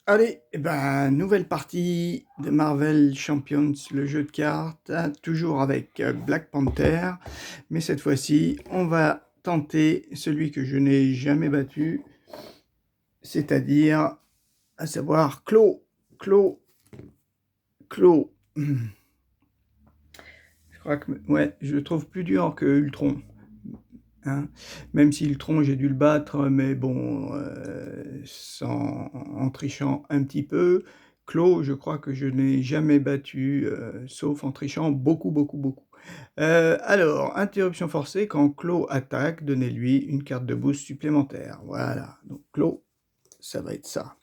Allez, eh ben, nouvelle partie de Marvel Champions, le jeu de cartes, hein, toujours avec Black Panther, mais cette fois-ci, on va tenter celui que je n'ai jamais battu, c'est-à-dire, à savoir Clo, Clo, Clo. Je crois que, ouais, je le trouve plus dur que Ultron. Hein. Même si Ultron, j'ai dû le battre, mais bon, en trichant un petit peu. Clo, je crois que je n'ai jamais battu, sauf en trichant beaucoup, beaucoup, beaucoup. Alors, interruption forcée, quand Clo attaque, donnez-lui une carte de boost supplémentaire. Voilà, donc Clo, ça va être ça.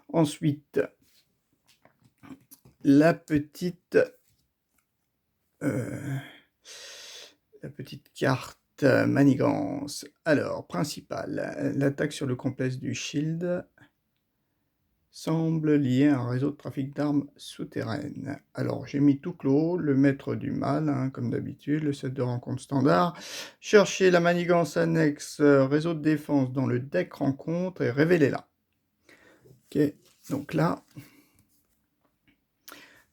Ensuite, la petite, euh, la petite carte manigance. Alors, principal, l'attaque sur le complexe du Shield semble lié à un réseau de trafic d'armes souterraines. Alors, j'ai mis tout clos, le maître du mal, hein, comme d'habitude, le set de rencontre standard. Cherchez la manigance annexe réseau de défense dans le deck rencontre et révélez-la. Ok, donc là,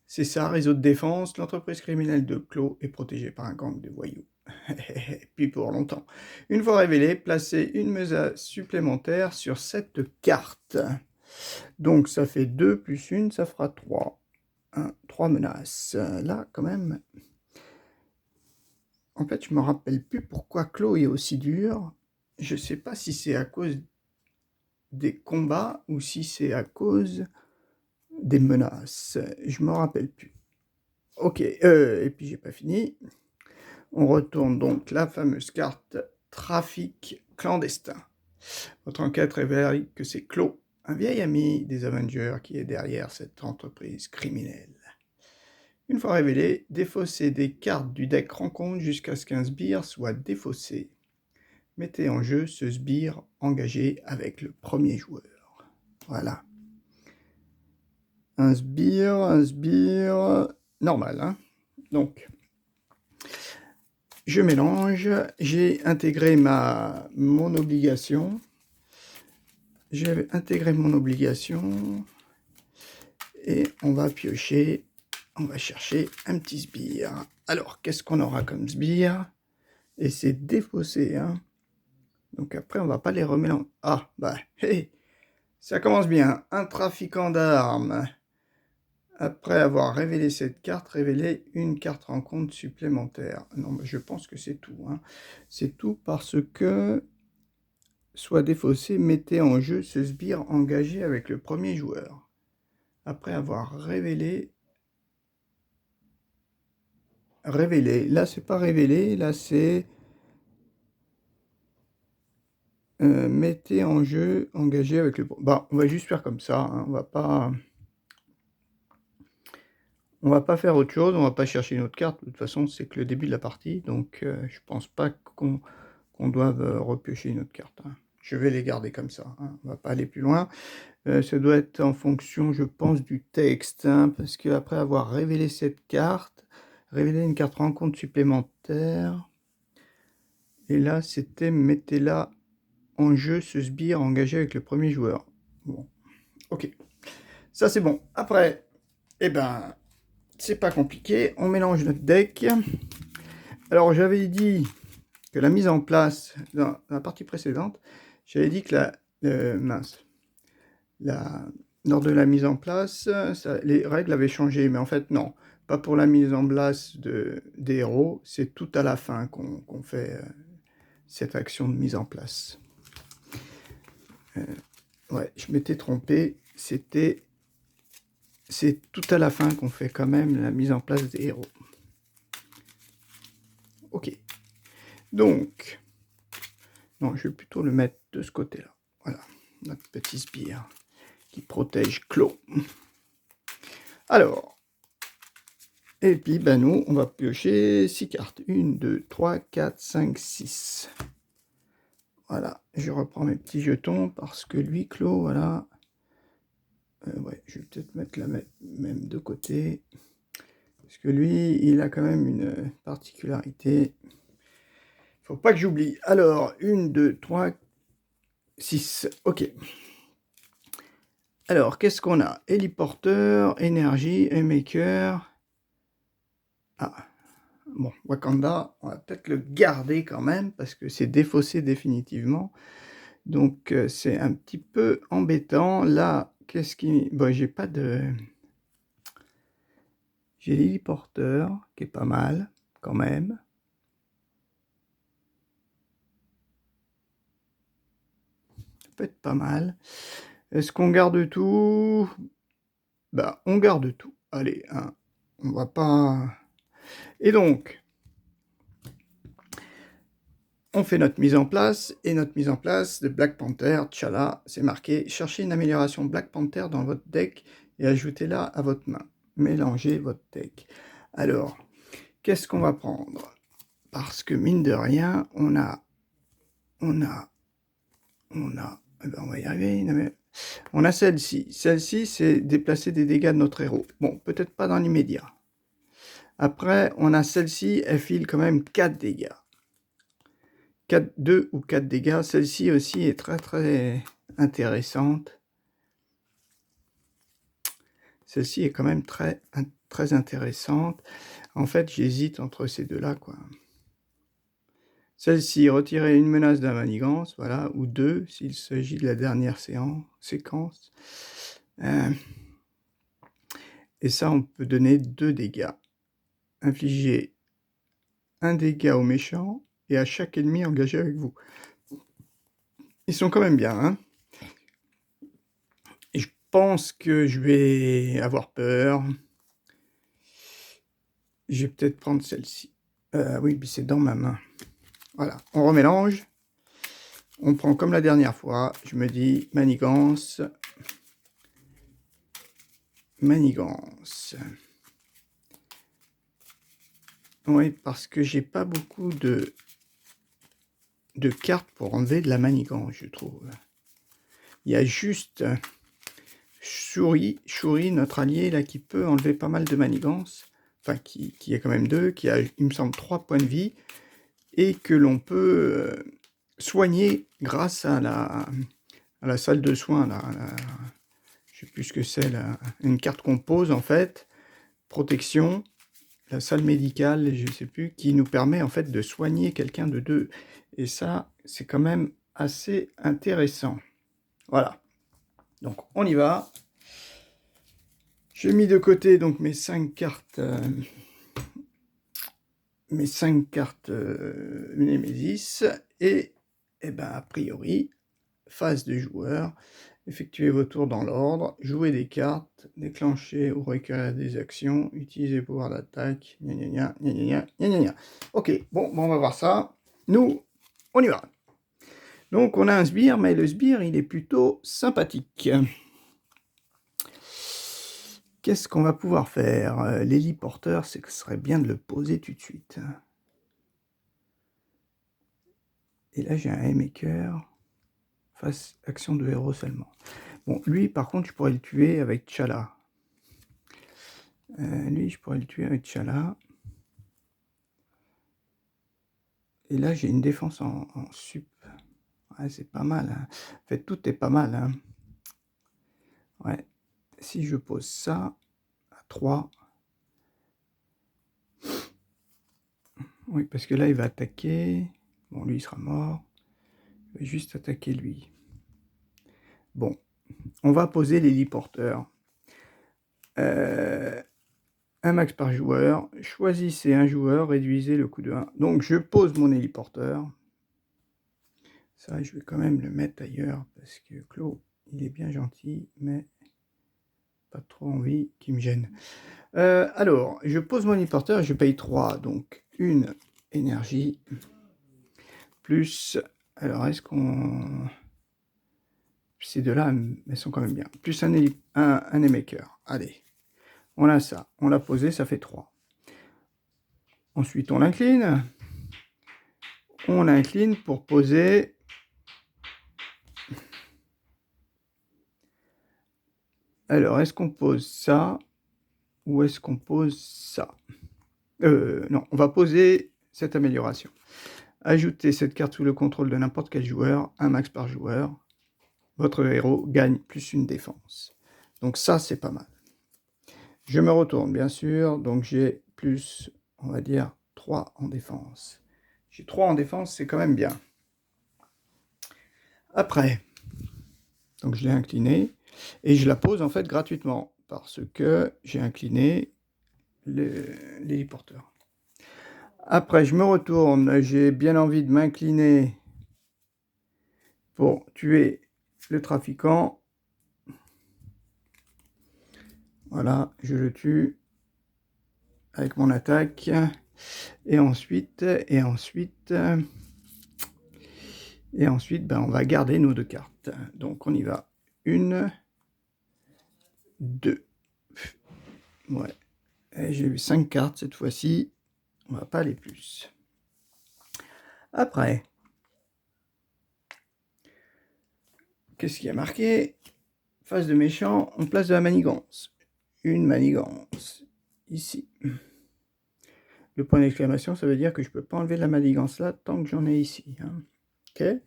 c'est ça, réseau de défense. L'entreprise criminelle de Clos est protégée par un gang de voyous. Puis pour longtemps. Une fois révélé, placez une menace supplémentaire sur cette carte. Donc ça fait 2 plus 1, ça fera 3. 3 menaces. Là, quand même... En fait, je me rappelle plus pourquoi Clo est aussi dur. Je sais pas si c'est à cause des combats ou si c'est à cause des menaces. Je me rappelle plus. Ok, et puis j'ai pas fini. On retourne donc la fameuse carte trafic clandestin. Votre enquête révèle que c'est Clo, un vieil ami des Avengers qui est derrière cette entreprise criminelle. Une fois révélé, défaussez des cartes du deck rencontre jusqu'à ce qu'un sbire soit défaussé. Mettez en jeu ce sbire engagé avec le premier joueur. Voilà. Un sbire normal. Hein. Donc, je mélange. J'ai intégré mon obligation. J'ai intégré mon obligation. Et on va piocher. On va chercher un petit sbire. Alors, qu'est-ce qu'on aura comme sbire? Et c'est défaussé, hein. Donc après, on va pas les remélanger. Ah, bah, hey, ça commence bien. Un trafiquant d'armes. Après avoir révélé cette carte, révélez une carte rencontre supplémentaire. Non, mais je pense que c'est tout. Hein. C'est tout parce que, soit défaussé, mettez en jeu ce sbire engagé avec le premier joueur. Après avoir révélé... Là, c'est pas révélé, là, c'est... mettez en jeu engagé avec le... Bah, on va juste faire comme ça. Hein. On va pas faire autre chose, on va pas chercher une autre carte. De toute façon, c'est que le début de la partie, donc je pense pas qu'on doive repiocher une autre carte. Hein. Je vais les garder comme ça, hein. On va pas aller plus loin. Ça doit être en fonction, je pense, du texte, hein, parce qu'après avoir révélé cette carte, révéler une carte rencontre supplémentaire, et là, c'était mettez-la en jeu, ce sbire engagé avec le premier joueur. Bon, ok. Ça, c'est bon. Après, eh ben, c'est pas compliqué, on mélange notre deck. Alors j'avais dit que la mise en place, dans la partie précédente, j'avais dit que lors de la mise en place, les règles avaient changé, mais en fait non, pas pour la mise en place des héros, c'est tout à la fin qu'on fait cette action de mise en place. Ouais, je m'étais trompé, c'est tout à la fin qu'on fait quand même la mise en place des héros. Ok. Donc, non, je vais plutôt le mettre de ce côté-là. Voilà, notre petit sbire qui protège Clos. Alors, et puis ben nous, on va piocher 6 cartes. 1, 2, 3, 4, 5, 6. Voilà, je reprends mes petits jetons parce que lui, Clos, voilà. Ouais, je vais peut-être mettre la même de côté. Parce que lui, il a quand même une particularité. Faut pas que j'oublie. Alors, 1, 2, 3, 6. Ok. Alors, qu'est-ce qu'on a? Héliporteur, énergie, maker. Ah, bon, Wakanda, on va peut-être le garder quand même, parce que c'est défaussé définitivement. Donc, c'est un petit peu embêtant. Là, qu'est-ce qui... Bon, j'ai pas de... J'ai l'héliporteur, qui est pas mal, quand même. Ça peut être pas mal. Est-ce qu'on garde tout? Bah, on garde tout. Allez, hein, on va pas... Et donc, on fait notre mise en place, et notre mise en place de Black Panther, T'Challa, c'est marqué « Cherchez une amélioration Black Panther dans votre deck et ajoutez-la à votre main. Mélangez votre deck. » Alors, qu'est-ce qu'on va prendre? Parce que mine de rien, on a, eh ben on va y arriver, on a celle-ci. Celle-ci, c'est déplacer des dégâts de notre héros. Bon, peut-être pas dans l'immédiat. Après, on a celle-ci, elle file quand même 4 dégâts. 2 ou 4 dégâts. Celle-ci aussi est très très intéressante. Celle-ci est quand même très intéressante. En fait, j'hésite entre ces deux-là, quoi. Celle-ci, retirer une menace de la manigance, voilà, ou 2, s'il s'agit de la dernière séquence. Et ça, on peut donner 2 dégâts. Infliger 1 dégât au méchant et à chaque ennemi engagé avec vous. Ils sont quand même bien, hein. Et je pense que je vais avoir peur. Je vais peut-être prendre celle-ci. Oui, puis c'est dans ma main. Voilà, on remélange. On prend comme la dernière fois. Je me dis manigance. Manigance. Oui, parce que j'ai pas beaucoup de cartes pour enlever de la manigance, je trouve. Il y a juste Shuri, notre allié, là, qui peut enlever pas mal de manigance. Enfin, qui est quand même 2, qui a, il me semble, 3 points de vie. Et que l'on peut soigner grâce à la salle de soins, là. Je sais plus ce que c'est, une carte qu'on pose, en fait. Protection. La salle médicale, je ne sais plus, qui nous permet en fait de soigner quelqu'un de 2. Et ça, c'est quand même assez intéressant. Voilà. Donc, on y va. J'ai mis de côté donc mes 5 cartes, Némésis. Et ben, a priori, phase de joueur. Effectuez vos tours dans l'ordre, jouez des cartes, déclenchez ou recueillir des actions, utilisez pouvoir d'attaque, gna gna gna gna gna gna gna. Ok, bon, on va voir ça. Nous, on y va. Donc, on a un sbire, mais le sbire, il est plutôt sympathique. Qu'est-ce qu'on va pouvoir faire? L'héliporteur, c'est que ce serait bien de le poser tout de suite. Et là, j'ai un haymaker. Face action de héros seulement. Bon, lui, par contre, je pourrais le tuer avec T'Challa. Lui, je pourrais le tuer avec T'Challa. Et là, j'ai une défense en sup. Ouais, c'est pas mal. Hein. En fait, tout est pas mal. Hein. Ouais. Si je pose ça à 3. Oui, parce que là, il va attaquer. Bon, lui, il sera mort. Je vais juste attaquer lui. Bon. On va poser l'héliporteur. Un max par joueur. Choisissez un joueur, réduisez le coût de 1. Donc, je pose mon héliporteur. Ça, je vais quand même le mettre ailleurs, parce que Claude, il est bien gentil, mais pas trop envie qu'il me gêne. Alors, je pose mon héliporteur et je paye 3. Donc, une énergie, plus... Alors, est-ce qu'on... Ces deux-là, elles sont quand même bien. Plus un haymaker. Allez, on a ça. On l'a posé, ça fait 3. Ensuite, on l'incline. On l'incline pour poser... Alors, est-ce qu'on pose ça ou est-ce qu'on pose ça? Non, on va poser cette amélioration. Ajoutez cette carte sous le contrôle de n'importe quel joueur, un max par joueur. Votre héros gagne plus une défense. Donc ça, c'est pas mal. Je me retourne, bien sûr. Donc j'ai plus, on va dire, 3 en défense. J'ai 3 en défense, c'est quand même bien. Après, donc je l'ai incliné. Et je la pose en fait gratuitement. Parce que j'ai incliné l'héliporteur. Après, je me retourne. J'ai bien envie de m'incliner pour tuer le trafiquant. Voilà, je le tue avec mon attaque. Et ensuite, ben, on va garder nos 2 cartes. Donc on y va. 1, 2. Ouais. J'ai eu 5 cartes cette fois-ci. On va pas aller plus. Après, qu'est-ce qui a marqué? Face de méchant, on place de la manigance. Une manigance. Ici. Le point d'exclamation, ça veut dire que je ne peux pas enlever la manigance là tant que j'en ai ici. Hein. Okay.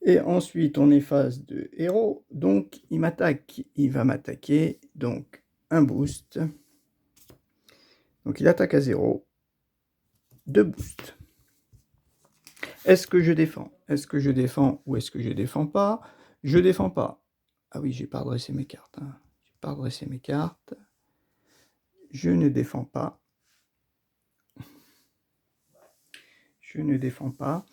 Et ensuite, on est phase de héros. Donc, il m'attaque. Il va m'attaquer. Donc, un boost. Donc, il attaque à 0. 2 boosts. Est-ce que je défends? Est-ce que je défends ou est-ce que je défends pas? Je défends pas. Ah oui, j'ai pas redressé mes cartes. Hein. J'ai pas redressé mes cartes. Je ne défends pas. Je ne défends pas.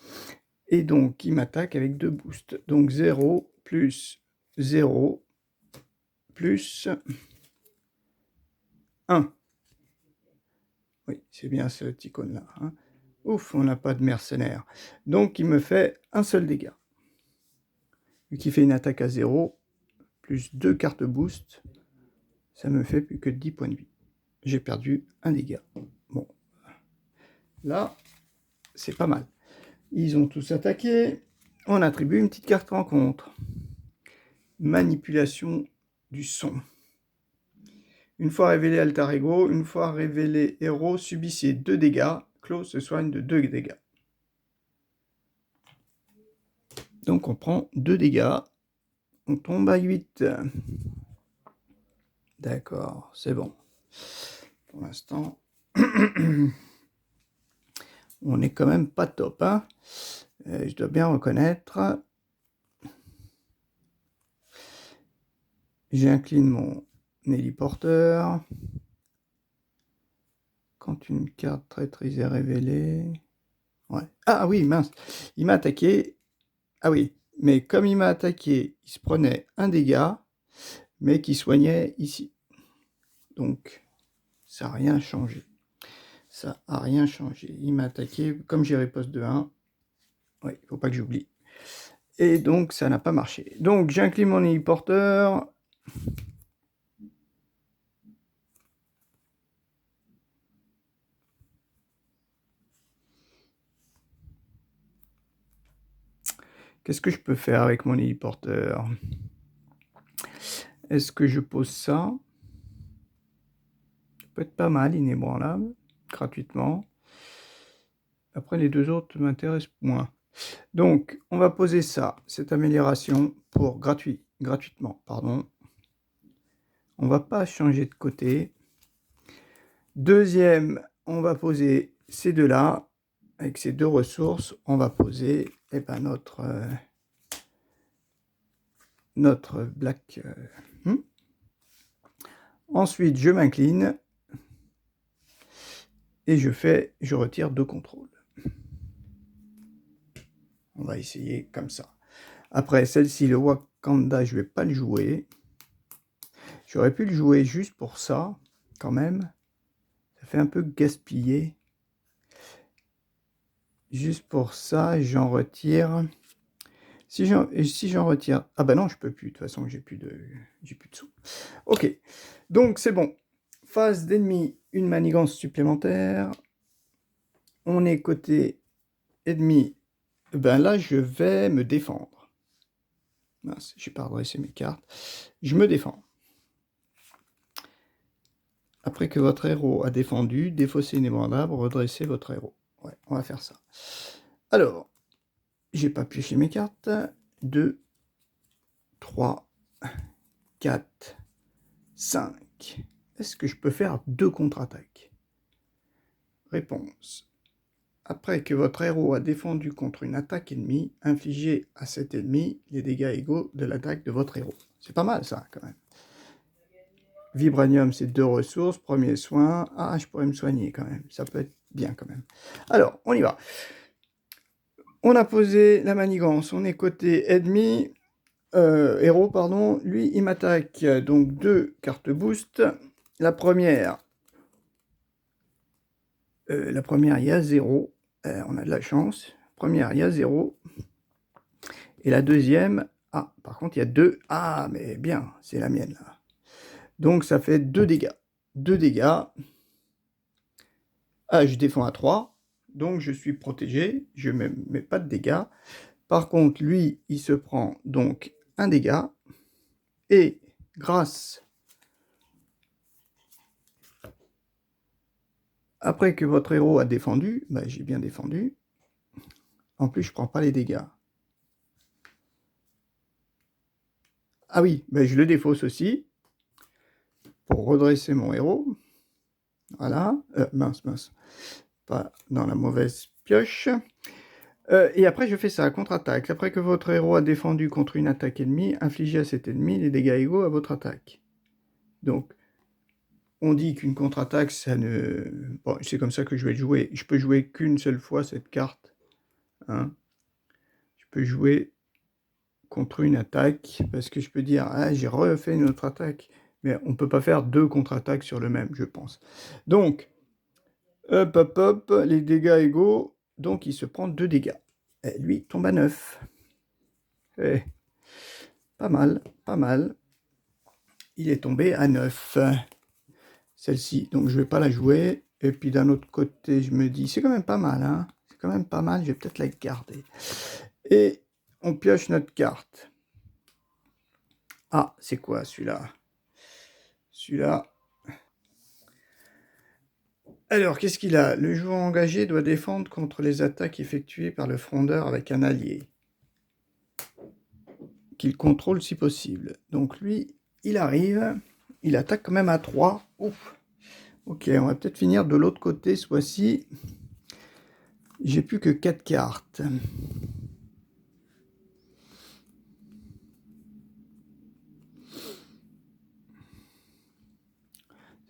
Et donc, il m'attaque avec 2 boosts. Donc, 0 plus 0 plus 1. Oui, c'est bien ce icône-là. Hein. Ouf, on n'a pas de mercenaire. Donc, il me fait un seul dégât. Vu qu'il fait une attaque à 0, plus 2 cartes boost, ça me fait plus que 10 points de vie. J'ai perdu un dégât. Bon. Là, c'est pas mal. Ils ont tous attaqué. On attribue une petite carte rencontre. Manipulation du son. Une fois révélé alter ego, une fois révélé héros, subissez 2 dégâts. Claude se soigne de 2 dégâts. Donc on prend 2 dégâts. On tombe à 8. D'accord, c'est bon. Pour l'instant, on n'est quand même pas top. Hein. Je dois bien reconnaître. J'incline mon héliporteur. Quand une carte traîtrise est révélée... Ouais. Ah oui, mince. Il m'a attaqué. Ah oui, mais comme il m'a attaqué, il se prenait un dégât, mais qui soignait ici. Donc, ça n'a rien changé. Ça n'a rien changé. Il m'a attaqué, comme j'ai riposte de 1. Oui, il ne faut pas que j'oublie. Et donc, ça n'a pas marché. Donc, j'incline mon héliporteur. Qu'est-ce que je peux faire avec mon héliporteur? Est-ce que je pose ça? Ça peut être pas mal, inébranlable, gratuitement. Après, les 2 autres m'intéressent moins. Donc, on va poser ça, cette amélioration, pour gratuitement. Pardon. On ne va pas changer de côté. Deuxième, on va poser ces deux-là. Avec ces 2 ressources, on va poser notre black. Ensuite, je m'incline et je retire 2 contrôles. On va essayer comme ça. Après, celle-ci, le Wakanda, je ne vais pas le jouer. J'aurais pu le jouer juste pour ça, quand même. Ça fait un peu gaspiller. Juste pour ça, j'en retire. Si j'en retire... Ah bah non, je peux plus. De toute façon, j'ai plus de sous. Ok. Donc, c'est bon. Phase d'ennemi, une manigance supplémentaire. On est côté ennemi. Ben là, je vais me défendre. Mince, j'ai pas redressé mes cartes. Je me défends. Après que votre héros a défendu, défaussez inébranlable, redressez votre héros. Ouais, on va faire ça. Alors, j'ai pas pioché mes cartes. 2, 3, 4, 5. Est-ce que je peux faire 2 contre-attaques? Réponse. Après que votre héros a défendu contre une attaque ennemie, infligez à cet ennemi les dégâts égaux de l'attaque de votre héros. C'est pas mal ça, quand même. Vibranium, c'est 2 ressources. Premier soin. Ah, je pourrais me soigner quand même. Ça peut être bien quand même. Alors, on y va. On a posé la manigance. On est côté ennemi. Héros, pardon. Lui, il m'attaque. Donc, 2 cartes boost. La première, il y a 0. On a de la chance. Première, il y a 0. Et la deuxième, ah, par contre, il y a 2. Ah, mais bien, c'est la mienne, là. Donc, ça fait 2 dégâts. 2 dégâts. Ah, je défends à 3. Donc, je suis protégé. Je ne mets pas de dégâts. Par contre, lui, il se prend donc un dégât. Et grâce... Après que votre héros a défendu, bah, j'ai bien défendu. En plus, je ne prends pas les dégâts. Ah oui, bah, je le défausse aussi. Pour redresser mon héros. Voilà. Mince. Pas dans la mauvaise pioche. Et après, je fais ça, contre-attaque. Après que votre héros a défendu contre une attaque ennemie, infligez à cet ennemi les dégâts égaux à votre attaque. Donc, on dit qu'une contre-attaque, ça ne... Bon, c'est comme ça que je vais le jouer. Je peux jouer qu'une seule fois cette carte. Hein. Je peux jouer contre une attaque, parce que je peux dire, ah, j'ai refait une autre attaque. Mais on ne peut pas faire 2 contre-attaques sur le même, je pense. Donc, hop, les dégâts égaux. Donc, il se prend 2 dégâts. Et lui, tombe à 9. Eh, pas mal. Il est tombé à 9. Celle-ci, donc je vais pas la jouer. Et puis d'un autre côté, je me dis, c'est quand même pas mal, hein. C'est quand même pas mal, je vais peut-être la garder. Et on pioche notre carte. Ah, c'est quoi celui-là? Celui-là. Alors, qu'est-ce qu'il a? Le joueur engagé doit défendre contre les attaques effectuées par le frondeur avec un allié, qu'il contrôle si possible. Donc lui, il arrive, il attaque quand même à 3. Ouf. Ok, on va peut-être finir de l'autre côté ce fois-ci. J'ai plus que 4 cartes.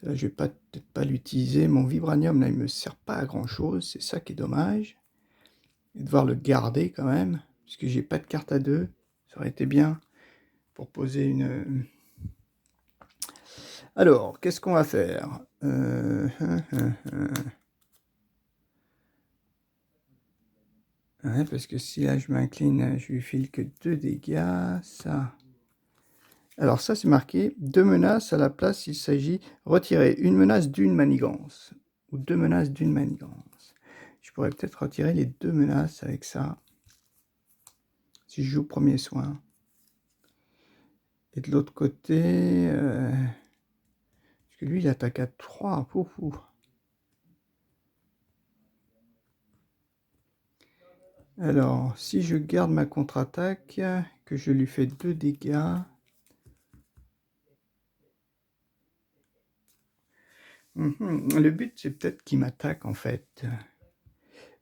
Là, je vais peut-être pas l'utiliser. Mon vibranium, là, il me sert pas à grand-chose. C'est ça qui est dommage. Et devoir le garder quand même, puisque j'ai pas de carte à 2. Ça aurait été bien pour poser une... Alors, qu'est-ce qu'on va faire? Ouais, parce que si là, je m'incline, je lui file que 2 dégâts. Ça... Alors ça, c'est marqué 2 menaces à la place, il s'agit retirer une menace d'une manigance. Ou 2 menaces d'une manigance. Je pourrais peut-être retirer les 2 menaces avec ça. Si je joue premier soin. Et de l'autre côté... parce que lui, il attaque à 3. Foufou. Alors, si je garde ma contre-attaque, que je lui fais 2 dégâts... Le but, c'est peut-être qu'il m'attaque, en fait.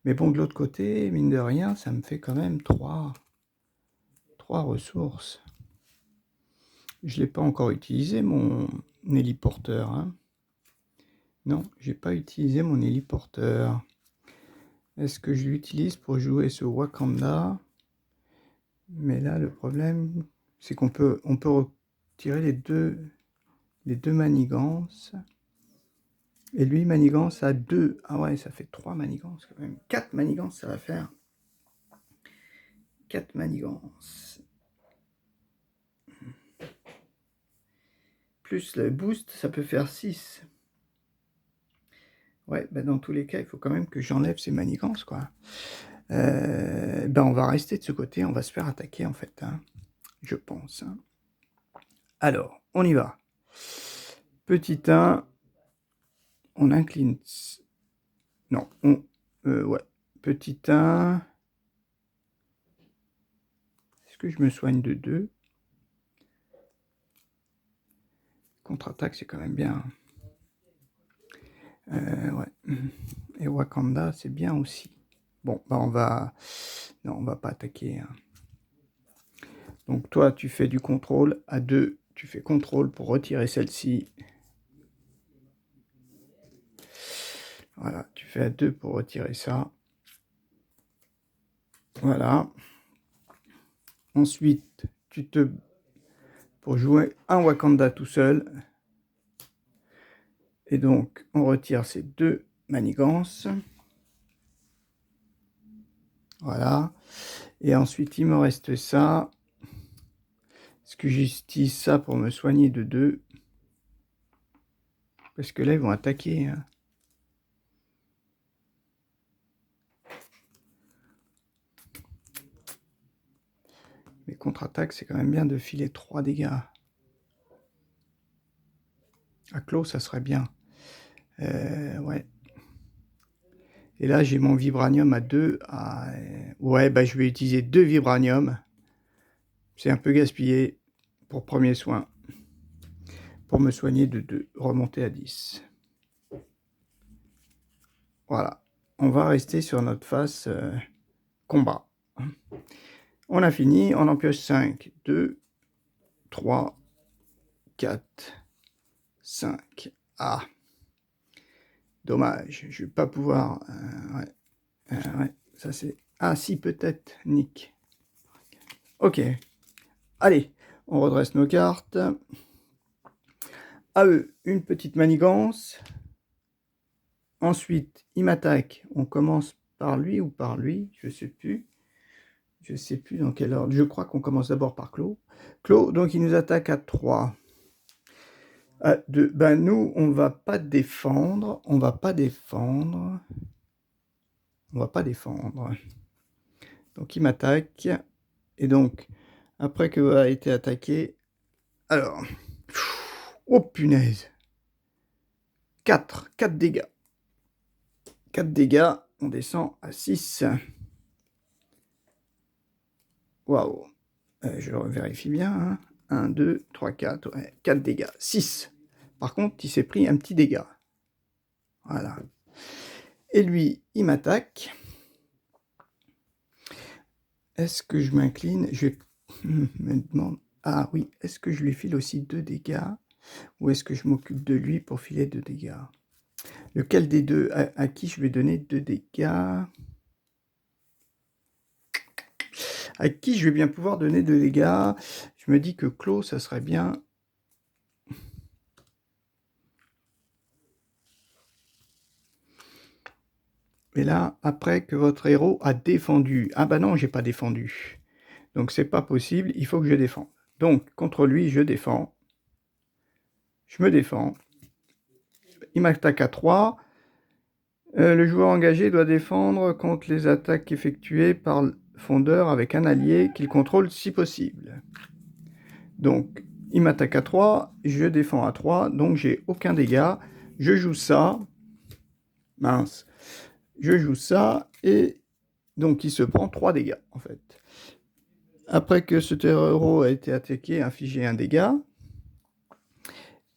Mais bon, de l'autre côté, mine de rien, ça me fait quand même 3 ressources. Je ne l'ai pas encore utilisé, mon héliporteur. Hein. Non, j'ai pas utilisé mon héliporteur. Est-ce que je l'utilise pour jouer ce Wakanda? Mais là, le problème, c'est qu'on peut retirer les deux manigances. Et lui, manigance à 2. Ah ouais, ça fait 3 manigances quand même. 4 manigances, ça va faire. 4 manigances. Plus le boost, ça peut faire 6. Ouais, bah dans tous les cas, il faut quand même que j'enlève ces manigances, quoi. Ben on va rester de ce côté, on va se faire attaquer, en fait, hein, je pense. Hein. Alors, on y va. Petit 1, on incline... Non, ouais. Petit 1... Est-ce que je me soigne de 2? Contre-attaque, c'est quand même bien. Ouais. Et Wakanda, c'est bien aussi. Bon, bah on va... Non, on va pas attaquer. Hein. Donc toi, tu fais du contrôle. À 2, tu fais contrôle pour retirer celle-ci. Voilà, tu fais à 2 pour retirer ça. Voilà. Ensuite, pour jouer un Wakanda tout seul. Et donc, on retire ces 2 manigances. Voilà. Et ensuite, il me reste ça. Est-ce que j'utilise ça pour me soigner de 2? Parce que là, ils vont attaquer. Hein. Mais contre-attaque, c'est quand même bien de filer 3 dégâts. À clos, ça serait bien. Ouais. Et là, j'ai mon vibranium à 2. Ouais, bah, je vais utiliser 2 vibraniums. C'est un peu gaspillé pour premier soin. Pour me soigner de 2. Remonter à 10. Voilà. On va rester sur notre face combat. On a fini. On en pioche 5. 2, 3, 4, 5. Ah. Dommage. Je vais pas pouvoir... ouais. Ça c'est... Ah si, peut-être. Nick. Ok. Allez. On redresse nos cartes. À eux, une petite manigance. Ensuite, il m'attaque. On commence par lui ou par lui, je sais plus. Je sais plus dans quel ordre. Je crois qu'on commence d'abord par Clos. Clos, donc il nous attaque à 3. À 2. Ben nous, on va pas défendre. On va pas défendre. On va pas défendre. Donc il m'attaque. Et donc, après que a été attaqué... Alors... Oh punaise. 4 dégâts. 4 dégâts, on descend à 6. Waouh. Je vérifie bien. Hein. 1, 2, 3, 4. Ouais, 4 dégâts. 6. Par contre, il s'est pris un petit dégât. Voilà. Et lui, il m'attaque. Est-ce que je m'incline? Je me demande... Ah oui, est-ce que je lui file aussi 2 dégâts? Ou est-ce que je m'occupe de lui pour filer 2 dégâts? Lequel des deux? À qui je vais donner 2 dégâts? À qui je vais bien pouvoir donner 2 dégâts? Je me dis que Clos, ça serait bien. Et là, après que votre héros a défendu. Ah bah non, j'ai pas défendu. Donc c'est pas possible, il faut que je défende. Donc, contre lui, je défends. Je me défends. Il m'attaque à 3. Le joueur engagé doit défendre contre les attaques effectuées par le fondeur avec un allié qu'il contrôle si possible. Donc, il m'attaque à 3, je défends à 3, donc j'ai aucun dégât. Je joue ça. Mince. Je joue ça, et donc il se prend 3 dégâts, en fait. Après que ce héros a été attaqué, infligé un dégât.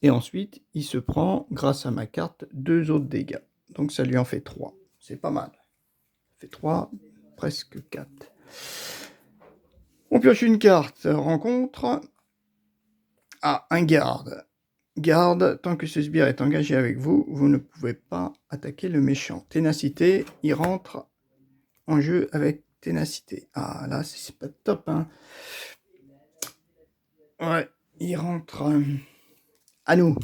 Et ensuite, il se prend, grâce à ma carte, 2 autres dégâts. Donc ça lui en fait 3. C'est pas mal. Ça fait 3, presque 4. On pioche une carte. Rencontre. Ah, un garde. Garde, tant que ce sbire est engagé avec vous, vous ne pouvez pas attaquer le méchant. Ténacité, il rentre en jeu avec ténacité. Ah, là, c'est pas top, hein. Ouais, il rentre à nous.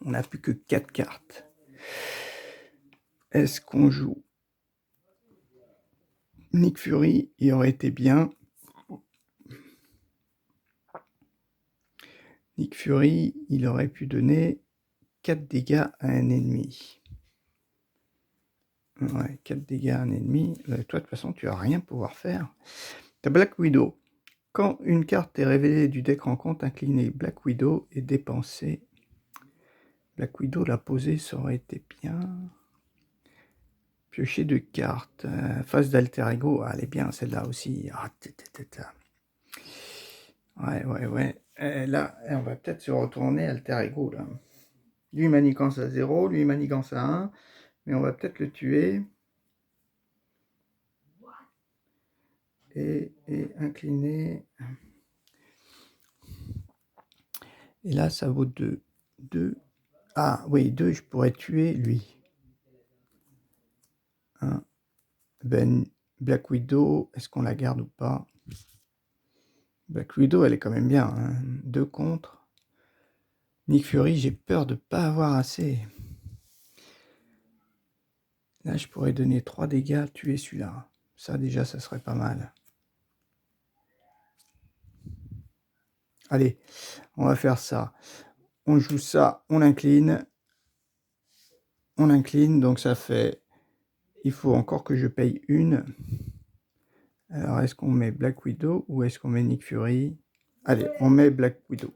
On n'a plus que 4 cartes. Est-ce qu'on joue Nick Fury? Il aurait été bien. Nick Fury, il aurait pu donner 4 dégâts à un ennemi. Ouais, 4 dégâts à un ennemi. Toi, de toute façon, tu vas rien pouvoir faire. T'as Black Widow. Quand une carte est révélée du deck rencontre, incliné Black Widow et dépensé. Black Widow, la poser, ça aurait été bien. Piocher 2 cartes. Phase d'alter ego. Ah, elle est bien, celle-là aussi. Ah, ouais. Là, on va peut-être se retourner alter ego, là. Lui, manigance à 0, lui, manigance à 1. Mais on va peut-être le tuer. Et incliner. Et là, ça vaut 2. 2. Ah, oui, 2, je pourrais tuer lui. Ben, Black Widow, est-ce qu'on la garde ou pas? Black Widow, elle est quand même bien. 2 contre. Nick Fury, j'ai peur de ne pas avoir assez. Là, je pourrais donner 3 dégâts, tuer celui-là. Ça, déjà, ça serait pas mal. Allez, on va faire ça. On joue ça, on incline. On incline, donc ça fait... Il faut encore que je paye une. Alors, est-ce qu'on met Black Widow ou est-ce qu'on met Nick Fury? Allez, on met Black Widow.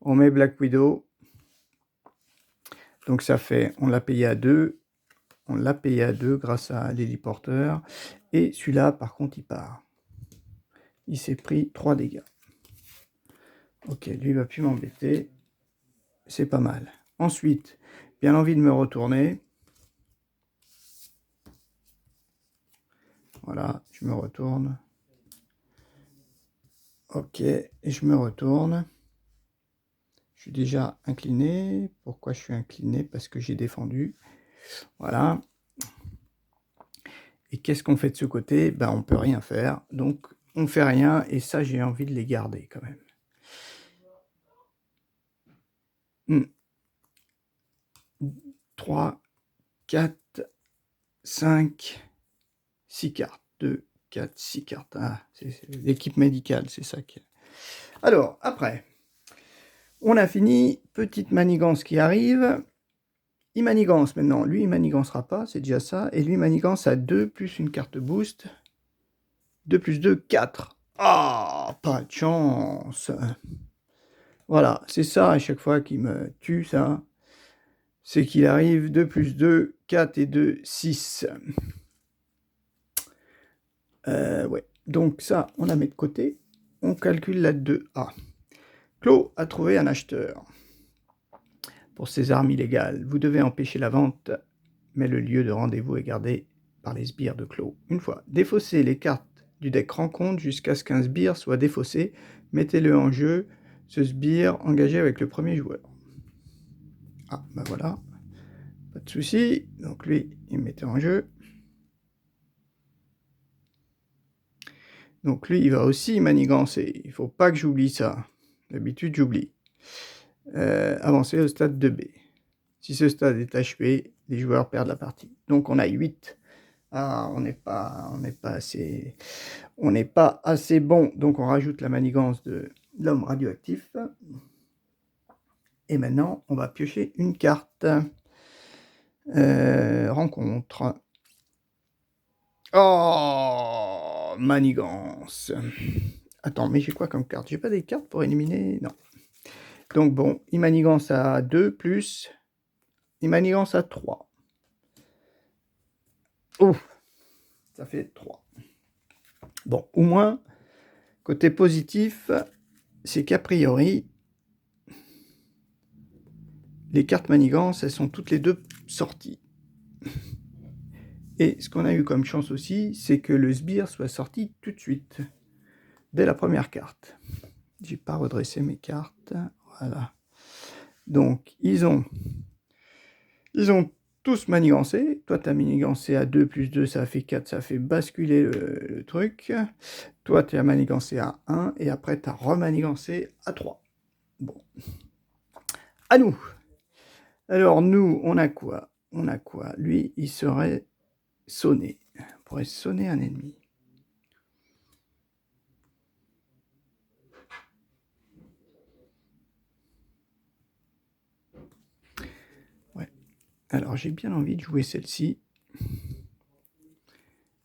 On met Black Widow. Donc ça fait, on l'a payé à 2. On l'a payé à 2 grâce à l'héliporteur. Et celui-là, par contre, il part. Il s'est pris 3 dégâts. Ok, lui, il va plus m'embêter. C'est pas mal. Ensuite, bien envie de me retourner. Voilà, je me retourne. Ok, et je me retourne. Je suis déjà incliné. Pourquoi je suis incliné? Parce que j'ai défendu. Voilà. Et qu'est-ce qu'on fait de ce côté? Ben, on peut rien faire. Donc, on fait rien. Et ça, j'ai envie de les garder quand même. 3, 4, 5, 6 cartes. 2, 4, 6 cartes. Ah, c'est l'équipe médicale, c'est ça qui... Alors, après, on a fini. Petite manigance qui arrive. Il manigance maintenant. Lui, il manigancera pas, c'est déjà ça. Et lui, manigance à 2 plus une carte boost. 2 plus 2, 4. Ah, pas de chance. Voilà, c'est ça à chaque fois qui me tue, ça. C'est qu'il arrive 2 plus 2, 4 et 2, 6. Ouais. Donc ça, on la met de côté. On calcule la 2A. Claude a trouvé un acheteur. Pour ces armes illégales, vous devez empêcher la vente, mais le lieu de rendez-vous est gardé par les sbires de Claude. Une fois défaussées les cartes du deck rencontre jusqu'à ce qu'un sbire soit défaussé, mettez-le en jeu, ce sbire engagé avec le premier joueur. Ah, bah voilà. Pas de souci. Donc lui, il mettait en jeu. Donc lui, il va aussi manigancer. Il ne faut pas que j'oublie ça. D'habitude, j'oublie. Avancer au stade 2B. Si ce stade est achevé, les joueurs perdent la partie. Donc on a 8. Ah, on n'est pas assez bon. Donc on rajoute la manigance de l'homme radioactif. Et maintenant, on va piocher une carte. Rencontre. Oh, manigance. Attends, mais j'ai quoi comme carte? J'ai pas des cartes pour éliminer? Non. Donc bon, il manigance à 2 plus... Il manigance à 3. Oh, ça fait 3. Bon, au moins, côté positif, c'est qu'a priori, les cartes manigance, elles sont toutes les deux sorties. Et ce qu'on a eu comme chance aussi, c'est que le sbire soit sorti tout de suite, dès la première carte. J'ai pas redressé mes cartes. Voilà. Donc, ils ont tous manigancé. Toi, tu as manigancé à 2 plus 2, ça fait 4, ça fait basculer le truc. Toi, tu as manigancé à 1, et après, tu as remanigancé à 3. Bon. À nous. Alors, nous, on a quoi? On a quoi? Lui, il serait sonné. On pourrait sonner un ennemi. Ouais. Alors, j'ai bien envie de jouer celle-ci.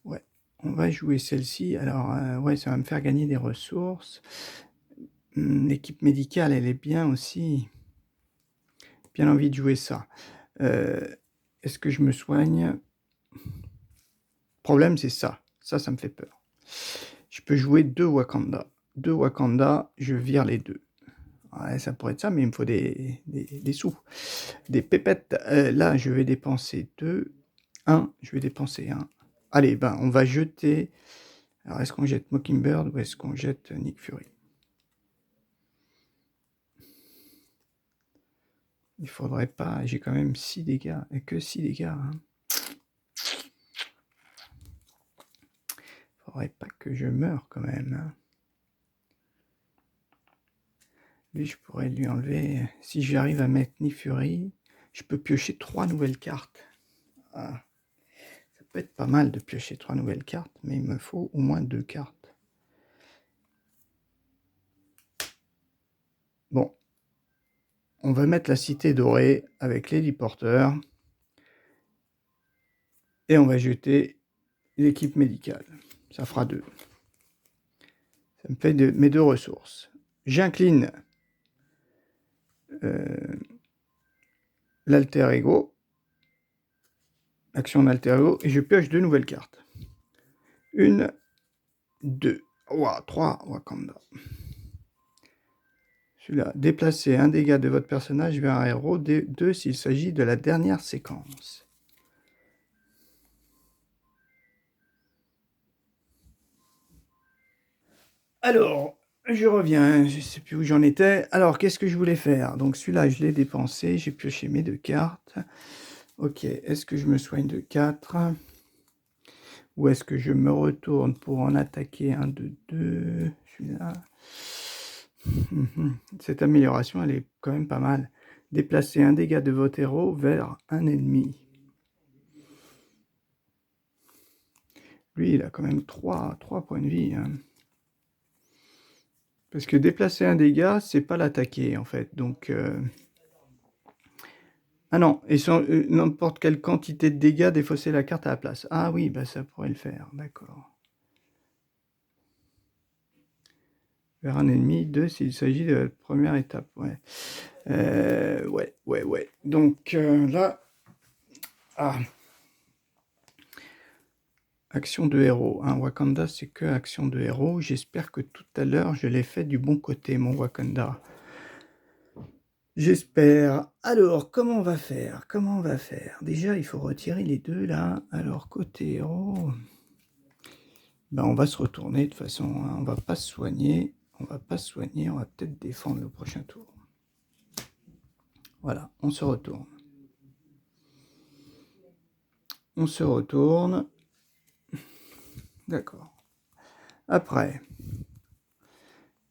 Ouais. On va jouer celle-ci. Alors, ouais, ça va me faire gagner des ressources. L'équipe médicale, elle est bien aussi. Bien envie de jouer ça. Est-ce que je me soigne? Le problème, c'est ça. Ça me fait peur. Je peux jouer 2 Wakanda. 2 Wakanda, je vire les 2. Ouais, ça pourrait être ça, mais il me faut des sous, des pépettes. Là, je vais dépenser 2, 1, je vais dépenser 1. Allez, ben, on va jeter... Alors, est-ce qu'on jette Mockingbird ou est-ce qu'on jette Nick Fury? Il faudrait pas... J'ai quand même 6 dégâts. Et que 6 dégâts, hein. Faudrait pas que je meure, quand même. Lui, je pourrais lui enlever... Si j'arrive à mettre Nick Fury, je peux piocher 3 nouvelles cartes. Ah. Ça peut être pas mal de piocher 3 nouvelles cartes, mais il me faut au moins 2 cartes. Bon. On va mettre la cité dorée avec l'héliporteur. Et on va jeter l'équipe médicale. Ça fera 2. Ça me fait mes 2 ressources. J'incline l'alter ego. Action d'alter ego. Et je pioche 2 nouvelles cartes. 1, 2. Ouah, 3 Wakanda. Celui-là. Déplacez un dégât de votre personnage vers un héros. 2 s'il s'agit de la dernière séquence. Alors, je reviens, je ne sais plus où j'en étais. Alors, qu'est-ce que je voulais faire? Donc, celui-là, je l'ai dépensé, j'ai pioché mes 2 cartes. Ok, est-ce que je me soigne de 4? Ou est-ce que je me retourne pour en attaquer un de 2? Celui-là. Cette amélioration, elle est quand même pas mal. Déplacer un dégât de votre héros vers un ennemi. Lui, il a quand même 3 points de vie, hein. Parce que déplacer un dégât, c'est pas l'attaquer, en fait. Donc... Ah non, et sans n'importe quelle quantité de dégâts, défausser la carte à la place. Ah oui, bah ça pourrait le faire, d'accord. Vers un ennemi, 2 s'il s'agit de la première étape, ouais. Ouais. Donc là... Ah. Action de héros. Hein. Wakanda, c'est que action de héros. J'espère que tout à l'heure, je l'ai fait du bon côté, mon Wakanda. J'espère. Alors, comment on va faire? Déjà, il faut retirer les 2 là. Alors, côté héros... Ben, on va se retourner de toute façon. Hein. On va pas se soigner. On va peut-être défendre le prochain tour. Voilà, on se retourne. D'accord. Après,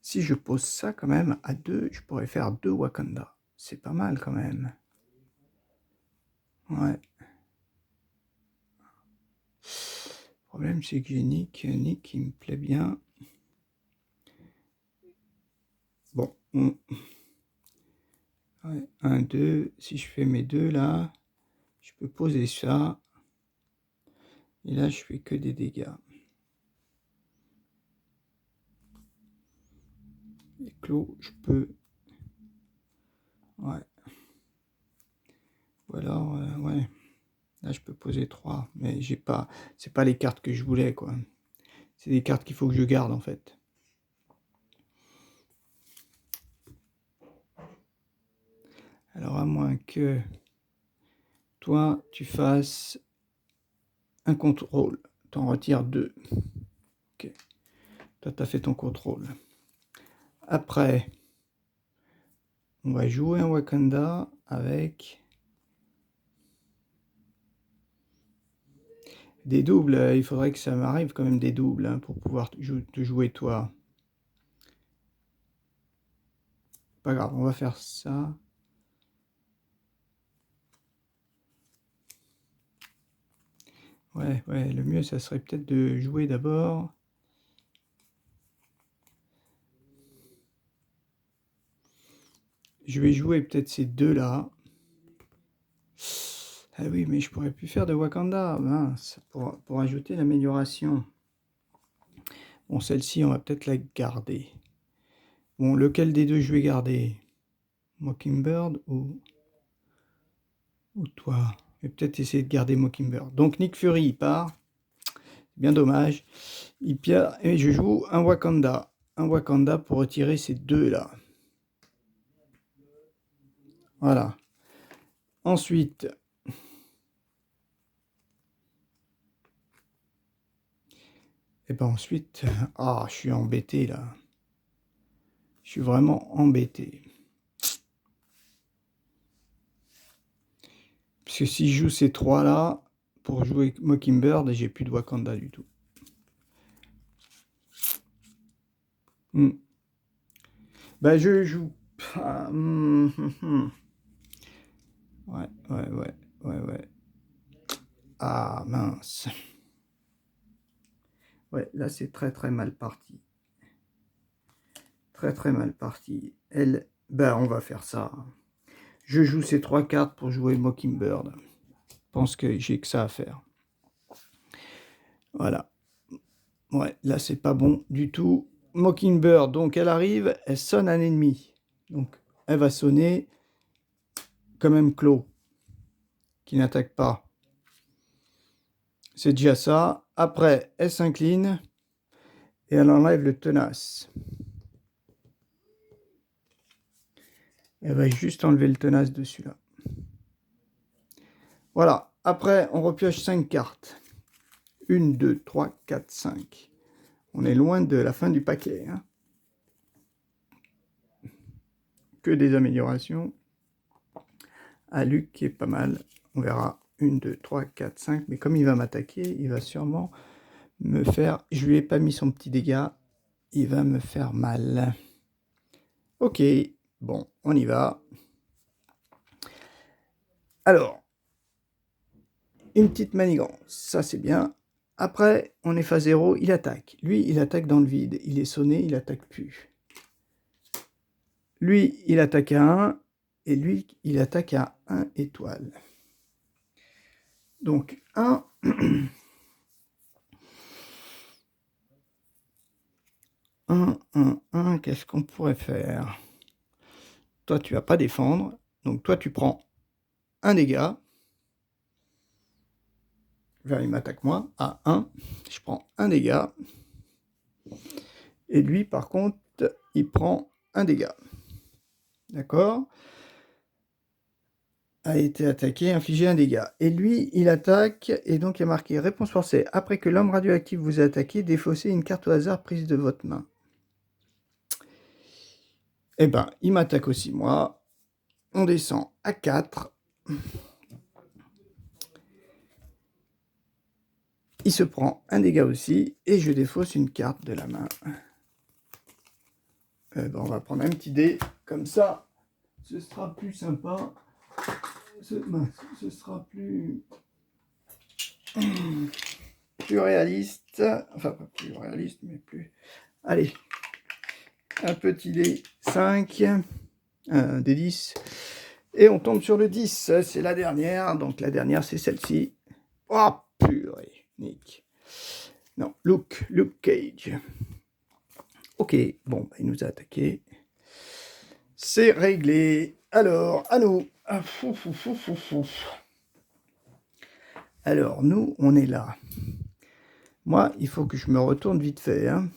si je pose ça quand même à 2, je pourrais faire 2 Wakanda. C'est pas mal quand même. Ouais. Le problème, c'est que j'ai Nick. Nick, il me plaît bien. Bon. Ouais, 1, 2. Si je fais mes 2 là, je peux poser ça. Et là, je fais que des dégâts. Et clos, je peux... Ouais. Ou alors, ouais. Là, je peux poser 3, mais j'ai pas... C'est pas les cartes que je voulais, quoi. C'est des cartes qu'il faut que je garde, en fait. Alors, à moins que toi, tu fasses un contrôle. T'en retires 2. Ok. Toi, tu as fait ton contrôle. Après, on va jouer un Wakanda avec des doubles. Il faudrait que ça m'arrive quand même des doubles hein, pour pouvoir te jouer toi. Pas grave, on va faire ça. Ouais, le mieux, ça serait peut-être de jouer d'abord. Je vais jouer peut-être ces 2-là. Ah oui, mais je pourrais plus faire de Wakanda, mince, pour ajouter l'amélioration. Bon, celle-ci, on va peut-être la garder. Bon, lequel des 2 je vais garder? Mockingbird ou toi? Je vais peut-être essayer de garder Mockingbird. Donc Nick Fury, il part. Bien dommage. Et je joue un Wakanda. Un Wakanda pour retirer ces 2-là. Voilà. Ensuite, et ben ensuite, ah, je suis embêté là. Je suis vraiment embêté. Parce que si je joue ces trois là, pour jouer Mockingbird, j'ai plus de Wakanda du tout. Ben je joue. Ouais. Ah mince. Ouais, là c'est très mal parti. Très mal parti. Elle, ben on va faire ça. Je joue ces trois cartes pour jouer Mockingbird. Je pense que j'ai que ça à faire. Voilà. Ouais, là c'est pas bon du tout. Mockingbird, donc elle arrive, elle sonne un ennemi. Donc elle va sonner quand même Clos, qui n'attaque pas. C'est déjà ça. Après, elle s'incline et elle enlève le tenace. Elle va juste enlever le tenace dessus là. Voilà. Après, on repioche 5 cartes. 1, 2, 3, 4, 5. On est loin de la fin du paquet. Hein. Que des améliorations. À Luc qui est pas mal. On verra 1, 2, 3, 4, 5. Mais comme il va m'attaquer, il va sûrement me faire... Je lui ai pas mis son petit dégât. Il va me faire mal. Ok. Bon, on y va. Alors, une petite manigance. Ça, c'est bien. Après, on est phase 0. Il attaque. Lui, il attaque dans le vide. Il est sonné, il attaque plus. Lui, il attaque à 1. Et lui, il attaque à 1 étoile. Donc, 1... 1, qu'est-ce qu'on pourrait faire? Toi, tu vas pas défendre. Donc, toi, tu prends un dégât. Là, il m'attaque moi à 1. Je prends un dégât. Et lui, par contre, il prend un dégât. D'accord? A été attaqué, infligé un dégât. Et lui, il attaque, et donc il y a marqué réponse forcée. Après que l'homme radioactif vous a attaqué, défaussez une carte au hasard prise de votre main. Eh ben, il m'attaque aussi, moi. On descend à 4. Il se prend un dégât aussi, et je défausse une carte de la main. Ben, on va prendre un petit dé, comme ça, ce sera plus sympa. Ce sera plus réaliste. Enfin, pas plus réaliste, mais plus... Allez, un petit dé 5, un dé 10, et on tombe sur le 10, c'est la dernière, donc la dernière c'est celle-ci. Oh purée, Nick. Non, Luke Cage. Ok, bon, bah, il nous a attaqué. C'est réglé. Alors, à nous. Alors, nous, on est là. Moi, il faut que je me retourne vite fait. Hein.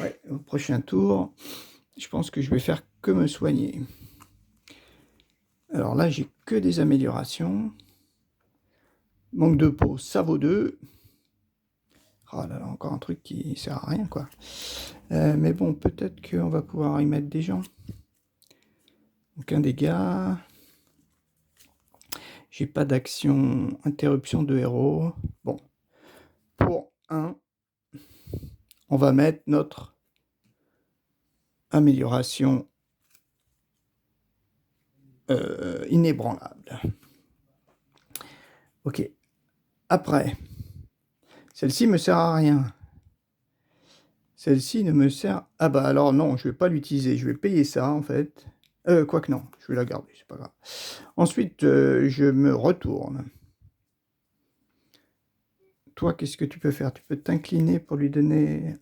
Ouais, au prochain tour, je pense que je vais faire que me soigner. Alors là, j'ai que des améliorations. Manque de peau, ça vaut 2. Oh là là, encore un truc qui sert à rien, quoi. Mais bon, peut-être qu'on va pouvoir y mettre des gens. Aucun dégât. J'ai pas d'action, interruption de héros. Bon, pour 1, on va mettre notre amélioration inébranlable. Ok. Après, celle-ci me sert à rien. Celle-ci ne me sert... Ah bah alors non, je vais pas l'utiliser. Je vais payer ça, en fait. Quoique non, je vais la garder, c'est pas grave. Ensuite, je me retourne. Toi, qu'est-ce que tu peux faire? Tu peux t'incliner pour lui donner...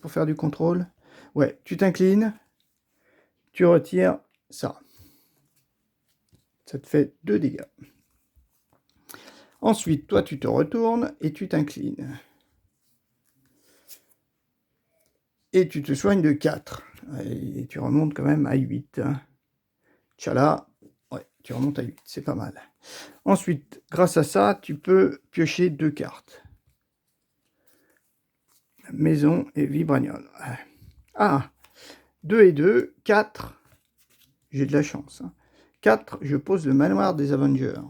pour faire du contrôle? Ouais, tu t'inclines. Tu retires ça. Ça te fait 2 dégâts. Ensuite, toi, tu te retournes et tu t'inclines. Et tu te soignes de 4. Et tu remontes quand même à 8. Tchala, ouais, tu remontes à 8, c'est pas mal. Ensuite, grâce à ça, tu peux piocher 2 cartes. Maison et Vibranium. Ah, 2 et 2, 4. J'ai de la chance. Hein. 4, je pose le manoir des Avengers.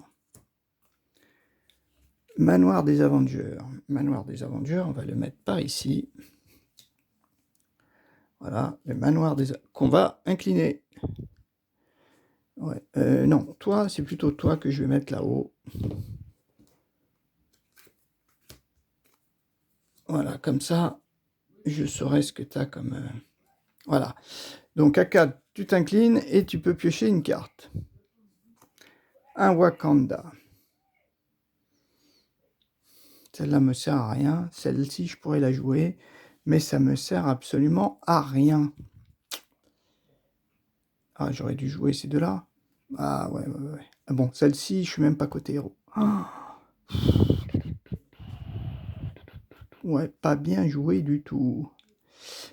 Manoir des Avengers. Manoir des Avengers, on va le mettre par ici. Voilà, le manoir des... qu'on va incliner. Ouais, non, toi, c'est plutôt toi que je vais mettre là-haut. Voilà, comme ça, je saurai ce que tu as comme... Voilà. Donc, à 4, tu t'inclines et tu peux piocher une carte. Un Wakanda. Celle-là me sert à rien. Celle-ci, je pourrais la jouer. Mais ça me sert absolument à rien. Ah, j'aurais dû jouer ces deux-là. Ah, ouais. Ah bon, celle-ci, je suis même pas côté héros. Ah. Ouais, pas bien joué du tout.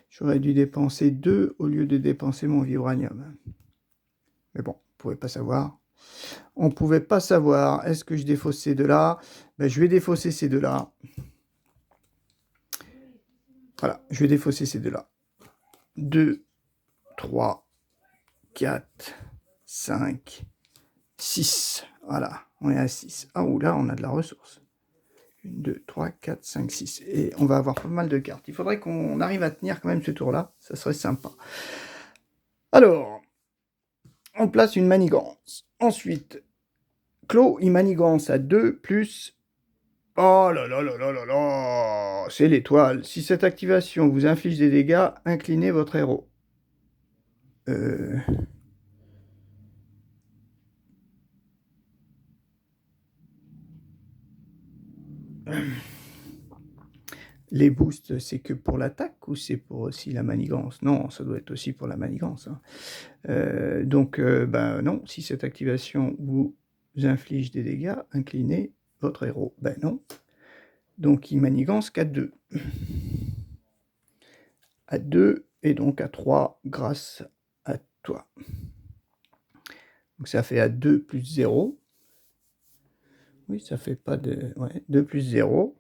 J'aurais dû dépenser 2 au lieu de dépenser mon vibranium. Mais bon, on ne pouvait pas savoir. On ne pouvait pas savoir. Est-ce que je défausse ces deux-là? Ben, je vais défausser ces deux-là. Voilà, je vais défausser ces deux-là. 2, 3, 4, 5, 6. Voilà, on est à 6. Ah, ou là, on a de la ressource. 1, 2, 3, 4, 5, 6. Et on va avoir pas mal de cartes. Il faudrait qu'on arrive à tenir quand même ce tour-là. Ça serait sympa. Alors, on place une manigance. Ensuite, Clos, il manigance à 2 plus... Oh là là là là là là, c'est l'étoile. Si cette activation vous inflige des dégâts, inclinez votre héros. Les boosts, c'est que pour l'attaque ou c'est pour aussi la manigance? Non, ça doit être aussi pour la manigance. Hein. Donc, ben non, si cette activation vous inflige des dégâts, inclinez votre héros. Ben non. Donc, il manigance qu'à 2. À 2 et donc à 3 grâce à toi. Donc, ça fait à 2 plus 0. Oui, ça fait pas de... Ouais, 2 plus 0.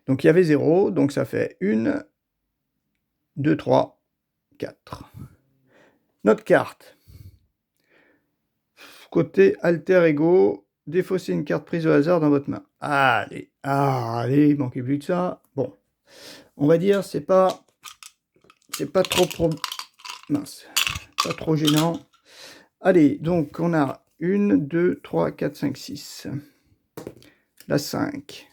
Donc, il y avait 0. Donc, ça fait 1, 2, 3, 4. Notre carte. Côté alter ego, défausser une carte prise au hasard dans votre main. Allez, allez, il manquait plus que ça. Bon, on va dire c'est pas trop mince, pas trop gênant. Allez, donc on a 1, 2, 3, 4, 5, 6. La 5.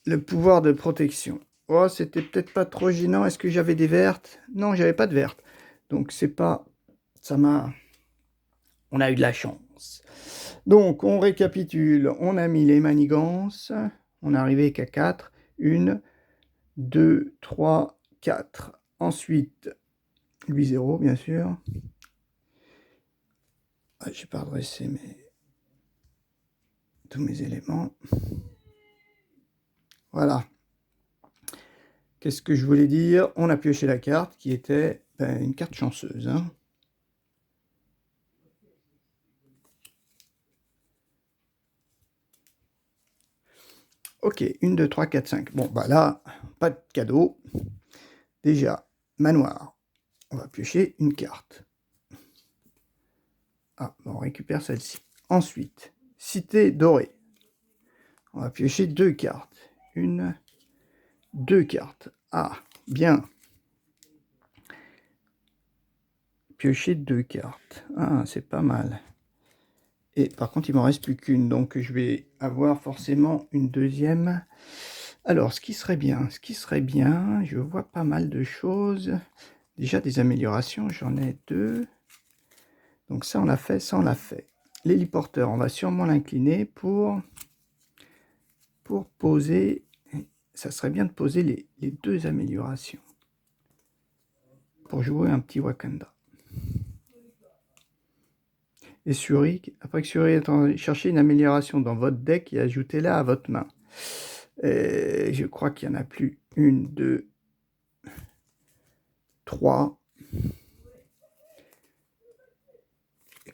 Le pouvoir de protection. Oh, c'était peut-être pas trop gênant. Est-ce que j'avais des vertes? Non, j'avais pas de vertes. Donc c'est pas... ça m'a... On a eu de la chance. Donc, on récapitule. On a mis les manigances. On est arrivé qu'à 4. 1, 2, 3, 4. Ensuite, 8, 0, bien sûr. Ah, je n'ai pas redressé tous mes éléments. Voilà. Qu'est-ce que je voulais dire? On a pioché la carte qui était une carte chanceuse. Hein. Ok, 1, 2, 3, 4, 5. Bon, bah là, pas de cadeau. Déjà, manoir. On va piocher une carte. Ah, on récupère celle-ci. Ensuite, cité dorée. On va piocher 2 cartes. 1, 2 cartes. Ah, bien. Piocher 2 cartes. Ah, c'est pas mal. Et par contre, il m'en reste plus qu'une. Donc, je vais avoir forcément une deuxième. Alors, ce qui serait bien, je vois pas mal de choses. Déjà, des améliorations, j'en ai 2. Donc, ça, on l'a fait, ça, on l'a fait. L'héliporteur, on va sûrement l'incliner pour poser... Ça serait bien de poser les 2 améliorations. Pour jouer un petit Wakanda. Et Shuri, après que Shuri ait cherché une amélioration dans votre deck et ajoutez-la à votre main. Et je crois qu'il y en a plus. 1, 2, 3.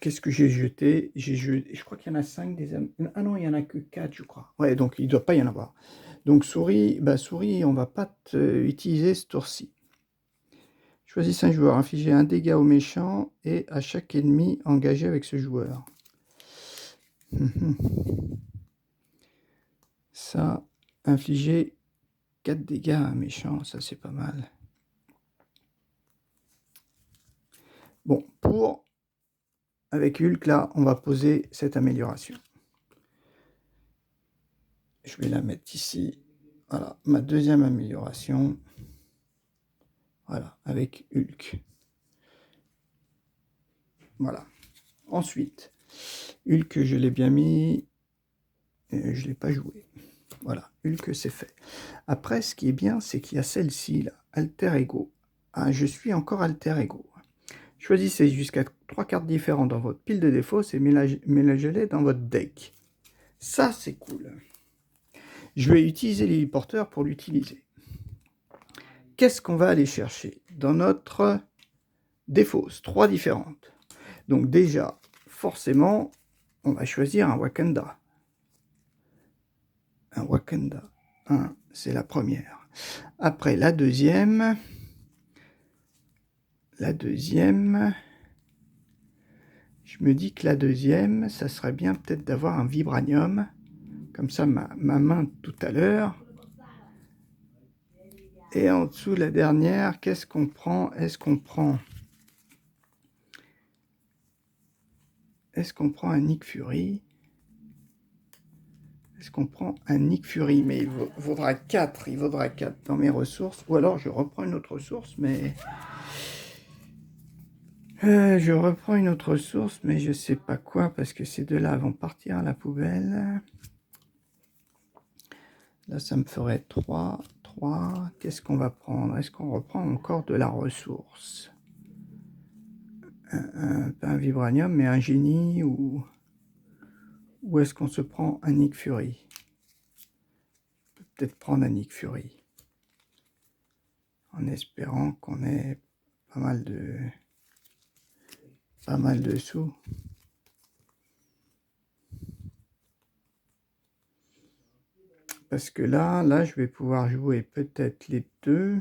qu'est-ce que j'ai jeté? Je crois qu'il y en a 5 des amis. Ah non, il n'y en a que 4, je crois. Ouais, donc il ne doit pas y en avoir. Donc souris, souris, on va pas utiliser ce tour-ci. Choisissez un joueur, infligez un dégât au méchant et à chaque ennemi engagé avec ce joueur. Ça, infliger 4 dégâts à un méchant, ça c'est pas mal. Bon, avec Hulk, là, on va poser cette amélioration. Je vais la mettre ici. Voilà, ma deuxième amélioration. Voilà, avec Hulk. Voilà. Ensuite, Hulk, je l'ai bien mis. Je ne l'ai pas joué. Voilà, Hulk, c'est fait. Après, ce qui est bien, c'est qu'il y a celle-ci, là, Alter Ego. Ah, je suis encore Alter Ego. Choisissez jusqu'à 3 cartes différentes dans votre pile de défauts et mélangez-les dans votre deck. Ça, c'est cool. Je vais utiliser l'héliporteur pour l'utiliser. Qu'est-ce qu'on va aller chercher dans notre défausse? 3 différentes. Donc déjà, forcément, on va choisir un Wakanda. Un Wakanda. C'est la première. Après, la deuxième, je me dis que la deuxième, ça serait bien peut-être d'avoir un vibranium. Comme ça, ma main tout à l'heure. Et en dessous, la dernière, qu'est-ce qu'on prend? Est-ce qu'on prend un Nick Fury? Est-ce qu'on prend un Nick Fury? Mais il vaudra 4. Il vaudra 4 dans mes ressources. Ou alors, je reprends une autre ressource, mais... je reprends une autre source, mais je sais pas quoi, parce que ces deux-là vont partir à la poubelle. Là, ça me ferait 3. Qu'est-ce qu'on va prendre? Est-ce qu'on reprend encore de la ressource? Pas un vibranium, mais un génie, ou est-ce qu'on se prend un Nick Fury? On peut peut-être prendre un Nick Fury, en espérant qu'on ait pas mal de sous. Parce que là, je vais pouvoir jouer peut-être les deux.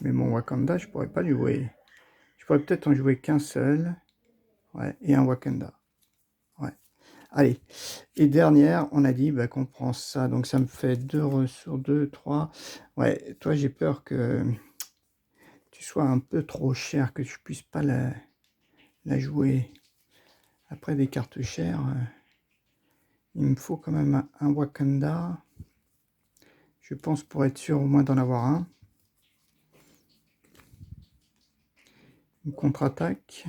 Mais mon Wakanda, je pourrais pas le jouer. Je pourrais peut-être en jouer qu'un seul. Ouais, et un Wakanda. Ouais. Allez. Et dernière, on a dit qu'on prend ça. Donc ça me fait 2 ressources, 2, 3. Ouais, toi, j'ai peur que tu sois un peu trop cher, que je puisse pas la jouer. Après des cartes chères, il me faut quand même un Wakanda. Je pense pour être sûr au moins d'en avoir un. Une contre-attaque.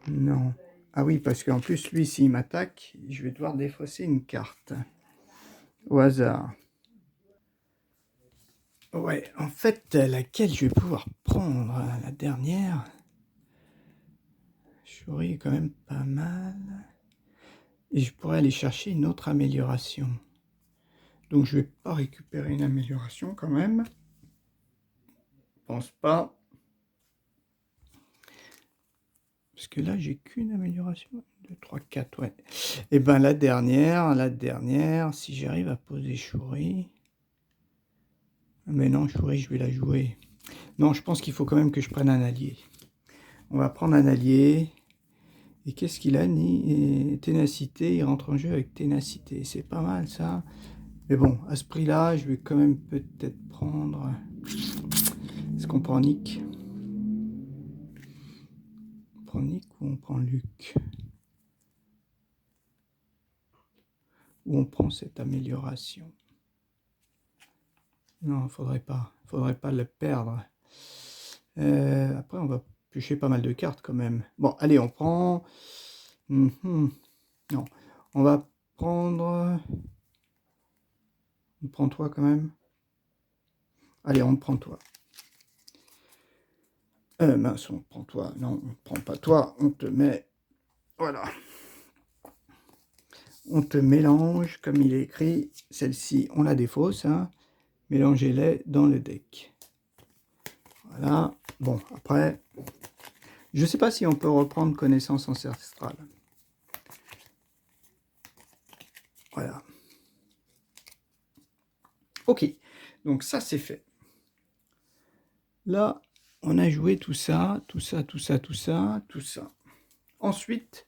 Non. Ah oui, parce qu'en plus, lui, s'il m'attaque, je vais devoir défausser une carte. Au hasard. Ouais, en fait, laquelle je vais pouvoir prendre? La dernière. Shuri est quand même pas mal. Et je pourrais aller chercher une autre amélioration. Donc je vais pas récupérer une amélioration quand même. Je pense pas. Parce que là, j'ai qu'une amélioration. 2, 3, 4, ouais. Et ben la dernière, si j'arrive à poser Shuri. Mais non, Shuri, je vais la jouer. Non, je pense qu'il faut quand même que je prenne un allié. On va prendre un allié. Et qu'est-ce qu'il a? Ténacité, il rentre en jeu avec ténacité. C'est pas mal ça. Mais bon, à ce prix-là, je vais quand même peut-être prendre... Est-ce qu'on prend Nick? On prend Nick ou on prend Luke? Ou on prend cette amélioration? Non, faudrait pas le perdre. Après, on va piocher pas mal de cartes quand même. Bon, allez, on prend... Non, on va prendre... On prend toi quand même. Allez, on prend toi. Mince, on prend toi. Non, on prend pas toi. On te met... Voilà. On te mélange, comme il est écrit. Celle-ci, on la défausse. Hein. Mélangez-les dans le deck. Voilà. Bon, après, je ne sais pas si on peut reprendre connaissance ancestrale. Voilà. Ok, donc ça c'est fait. Là, on a joué tout ça, tout ça, tout ça, tout ça, tout ça. Ensuite,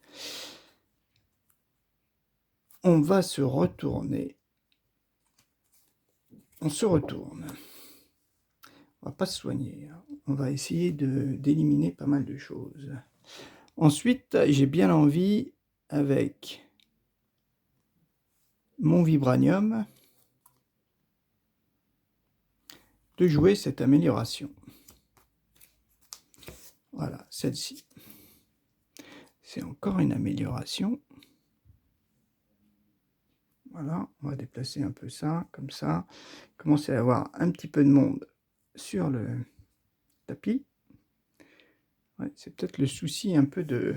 on va se retourner. On se retourne. On va pas se soigner. On va essayer d'éliminer pas mal de choses. Ensuite, j'ai bien envie, avec mon vibranium, de jouer cette amélioration. Voilà, celle-ci. C'est encore une amélioration. Voilà, on va déplacer un peu ça, comme ça. Commencer à avoir un petit peu de monde sur le tapis. Ouais, c'est peut-être le souci un peu de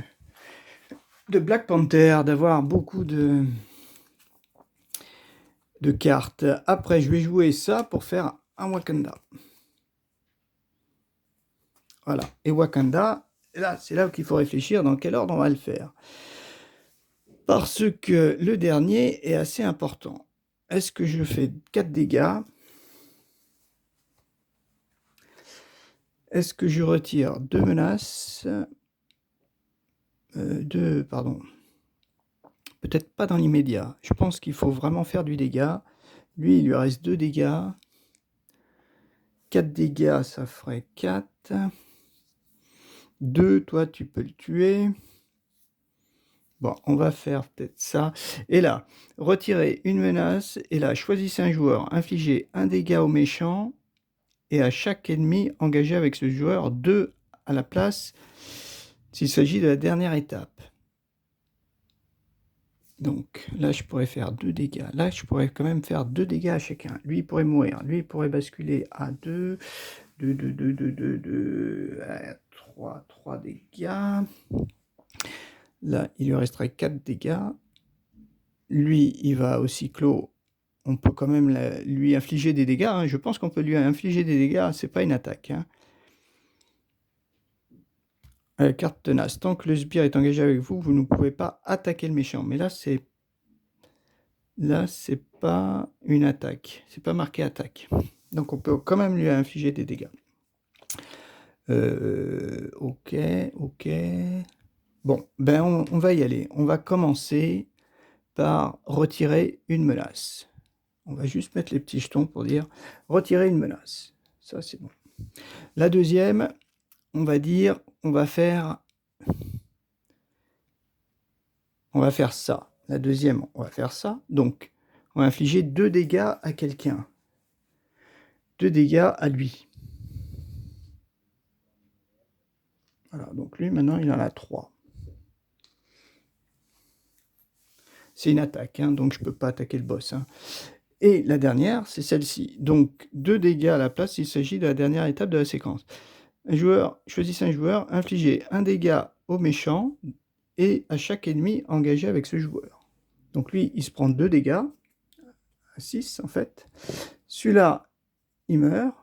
Black Panther, d'avoir beaucoup de cartes. Après, je vais jouer ça pour faire un Wakanda. Voilà, et Wakanda, là, c'est là qu'il faut réfléchir dans quel ordre on va le faire. Parce que le dernier est assez important. Est-ce que je fais 4 dégâts? Est-ce que je retire 2 menaces? Pardon. Peut-être pas dans l'immédiat. Je pense qu'il faut vraiment faire du dégât. Lui, il lui reste 2 dégâts. 4 dégâts, ça ferait 4. 2, toi, tu peux le tuer. Bon, on va faire peut-être ça. Et là, retirer une menace. Et là, choisissez un joueur. Infligez un dégât au méchant. Et à chaque ennemi engagé avec ce joueur, 2 à la place, s'il s'agit de la dernière étape. Donc là, je pourrais faire 2 dégâts. Là, je pourrais quand même faire 2 dégâts à chacun. Lui, il pourrait mourir. Lui, il pourrait basculer à 2. 3 dégâts. Là, il lui resterait 4 dégâts. Lui, il va au cyclo. On peut quand même lui infliger des dégâts. Hein. Je pense qu'on peut lui infliger des dégâts. C'est pas une attaque. Hein. Carte tenace. Tant que le sbire est engagé avec vous, vous ne pouvez pas attaquer le méchant. Mais là, c'est pas une attaque. C'est pas marqué attaque. Donc, on peut quand même lui infliger des dégâts. Ok. Bon, ben on va y aller. On va commencer par retirer une menace. On va juste mettre les petits jetons pour dire retirer une menace. Ça, c'est bon. La deuxième, on va dire, on va faire ça. La deuxième, on va faire ça. Donc, on va infliger 2 dégâts à quelqu'un. 2 dégâts à lui. Voilà, donc lui, maintenant, il en a 3. C'est une attaque, hein, donc je ne peux pas attaquer le boss. Hein. Et la dernière, c'est celle-ci. Donc, 2 dégâts à la place, il s'agit de la dernière étape de la séquence. Choisissez un joueur, infligez un dégât au méchant et à chaque ennemi engagé avec ce joueur. Donc lui, il se prend 2 dégâts, 6 en fait. Celui-là, il meurt.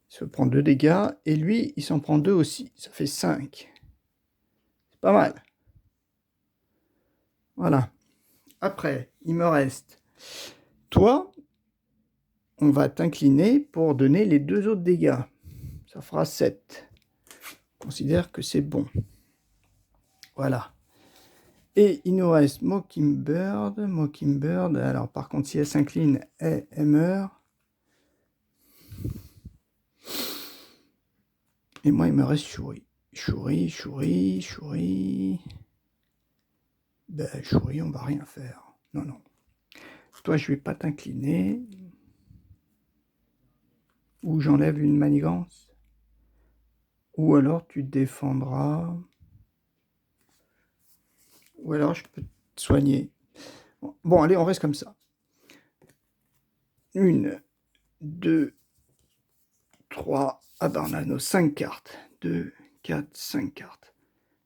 Il se prend 2 dégâts et lui, il s'en prend 2 aussi. Ça fait 5. C'est pas mal. Voilà. Après, il me reste toi. On va t'incliner pour donner les 2 autres dégâts. Ça fera 7. Je considère que c'est bon. Voilà. Et il nous reste Mockingbird. Alors, par contre, si elle s'incline, elle meurt. Et moi, il me reste Shuri. Shuri. Ben, Shuri, on va rien faire. Non. Toi, je vais pas t'incliner. Ou j'enlève une manigance. Ou alors, tu te défendras. Ou alors, je peux te soigner. Bon, allez, on reste comme ça. 1, 2, 3. Ah ben, on a nos 5 cartes. 2, 4, 5 cartes.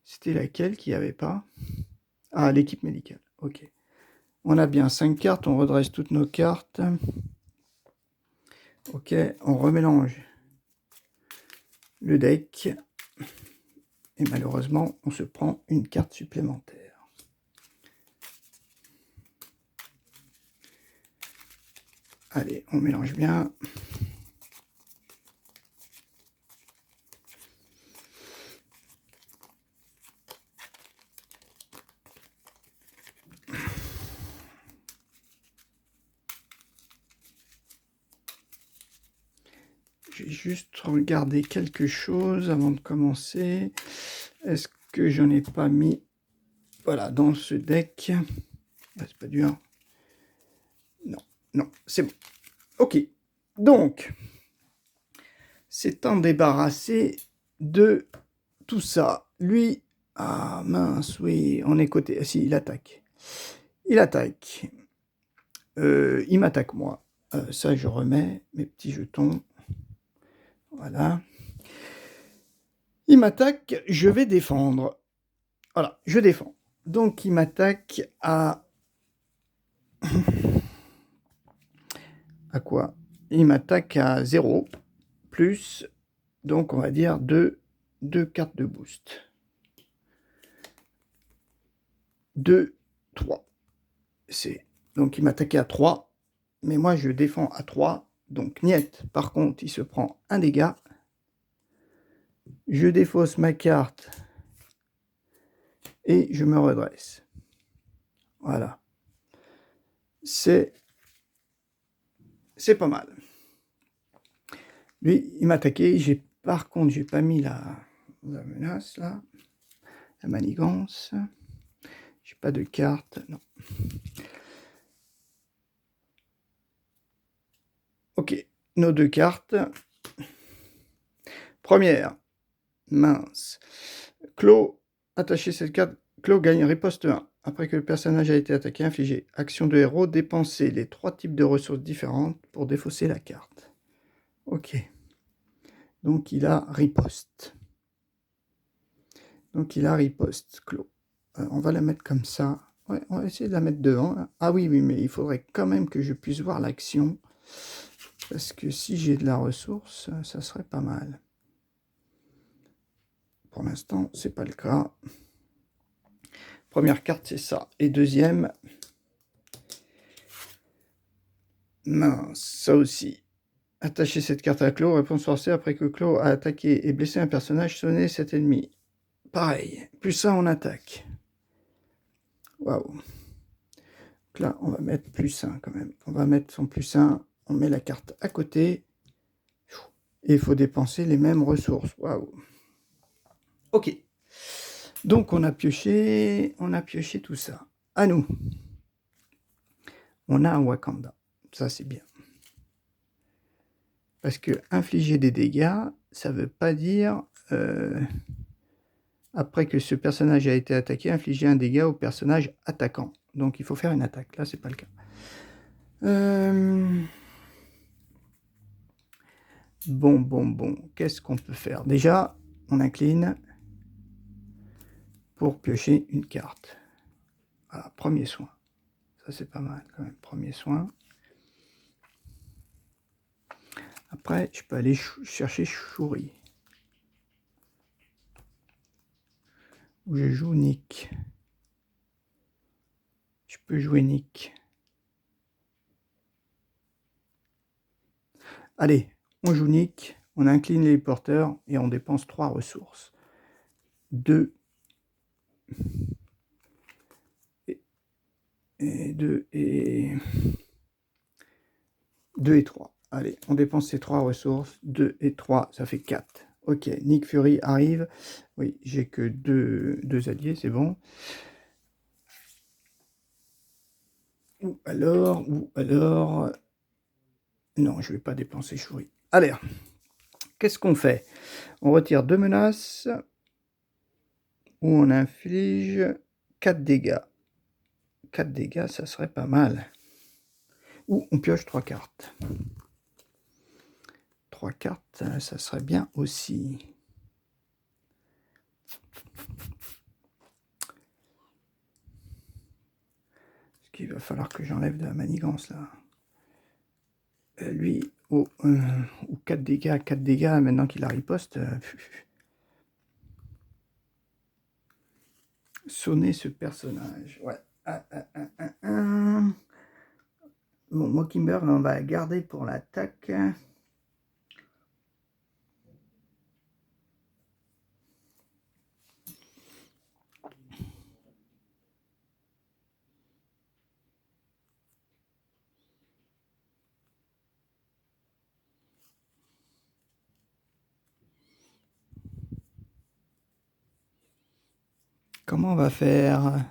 C'était laquelle qui n'y avait pas? Ah, l'équipe médicale. Ok. On a bien 5 cartes. On redresse toutes nos cartes. Ok, on remélange le deck. Et malheureusement, on se prend une carte supplémentaire. Allez, on mélange bien. Je vais juste regarder quelque chose avant de commencer. Est-ce que j'en ai pas mis, voilà, dans ce deck? C'est pas dur. Non, non, c'est bon. Ok, donc, c'est en débarrasser de tout ça. Lui, ah mince, oui, on est côté. Ah, si, il attaque. Il attaque. Il m'attaque moi. Ça, je remets mes petits jetons. Voilà. Il m'attaque, je vais défendre. Voilà, je défends. Donc, il m'attaque à... à quoi? Il m'attaque à 0, plus, donc on va dire 2 cartes de boost. 2, 3. Donc, il m'attaquait à 3, mais moi, je défends à 3. Donc, niet. Par contre, il se prend un dégât. Je défausse ma carte et je me redresse. Voilà. C'est pas mal. Lui, il m'a attaqué. Par contre, j'ai pas mis la menace, là. La manigance. J'ai pas de carte. Non. Ok. Nos 2 cartes. Première. Mince. Clos. Attacher cette carte. Clos gagne riposte 1. Après que le personnage a été attaqué, infligé. Action de héros, dépenser les 3 types de ressources différentes pour défausser la carte. Ok. Donc il a riposte. Clos. On va la mettre comme ça. Ouais, on va essayer de la mettre devant. Ah oui, mais il faudrait quand même que je puisse voir l'action. Parce que si j'ai de la ressource, ça serait pas mal. Pour l'instant, c'est pas le cas. Première carte, c'est ça. Et deuxième... mince, ça aussi. Attacher cette carte à Clos, réponse forcée après que Clos a attaqué et blessé un personnage, sonner cet ennemi. Pareil, plus ça, on attaque. Waouh. Donc là, on va mettre plus 1 quand même. On va mettre son plus 1, on met la carte à côté. Et il faut dépenser les mêmes ressources. Waouh. Ok. Donc on a pioché tout ça. À nous. On a un Wakanda. Ça, c'est bien. Parce que infliger des dégâts, ça veut pas dire... après que ce personnage a été attaqué, infliger un dégât au personnage attaquant. Donc il faut faire une attaque. Là, c'est pas le cas. Bon. Qu'est-ce qu'on peut faire? Déjà, on incline pour piocher une carte. Voilà, premier soin. Ça, c'est pas mal quand même. Premier soin. Après, je peux aller chercher Shuri. Ou je joue Nick. Je peux jouer Nick. Allez, on joue Nick. On incline les porteurs et on dépense 3 ressources. 2 et 2 et 3. Allez, on dépense ces 3 ressources. 2 et 3, ça fait 4. Ok, Nick Fury arrive. Oui, j'ai que 2 alliés, c'est bon. Ou alors... Non, je ne vais pas dépenser Shuri. Allez, qu'est-ce qu'on fait? On retire 2 menaces. Ou on inflige 4 dégâts. 4 dégâts, ça serait pas mal. Ou on pioche 3 cartes. 3 cartes, ça serait bien aussi. Parce qu'il va falloir que j'enlève de la manigance, là. Lui, ou 4 dégâts, maintenant qu'il a riposte. Sonner ce personnage. Ouais. Bon, Mockingbird, on va garder pour l'attaque. Comment on va faire?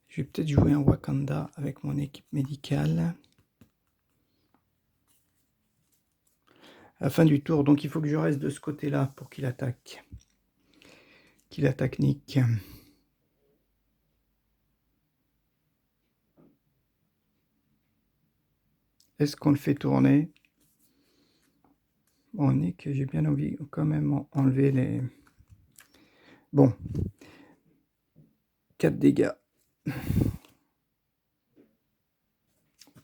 Je vais peut-être jouer un Wakanda avec mon équipe médicale. À la fin du tour, donc il faut que je reste de ce côté-là pour qu'il attaque. Qu'il attaque Nick. Est-ce qu'on le fait tourner? Bon, Nick, j'ai bien envie quand même enlever les... Bon. 4 dégâts.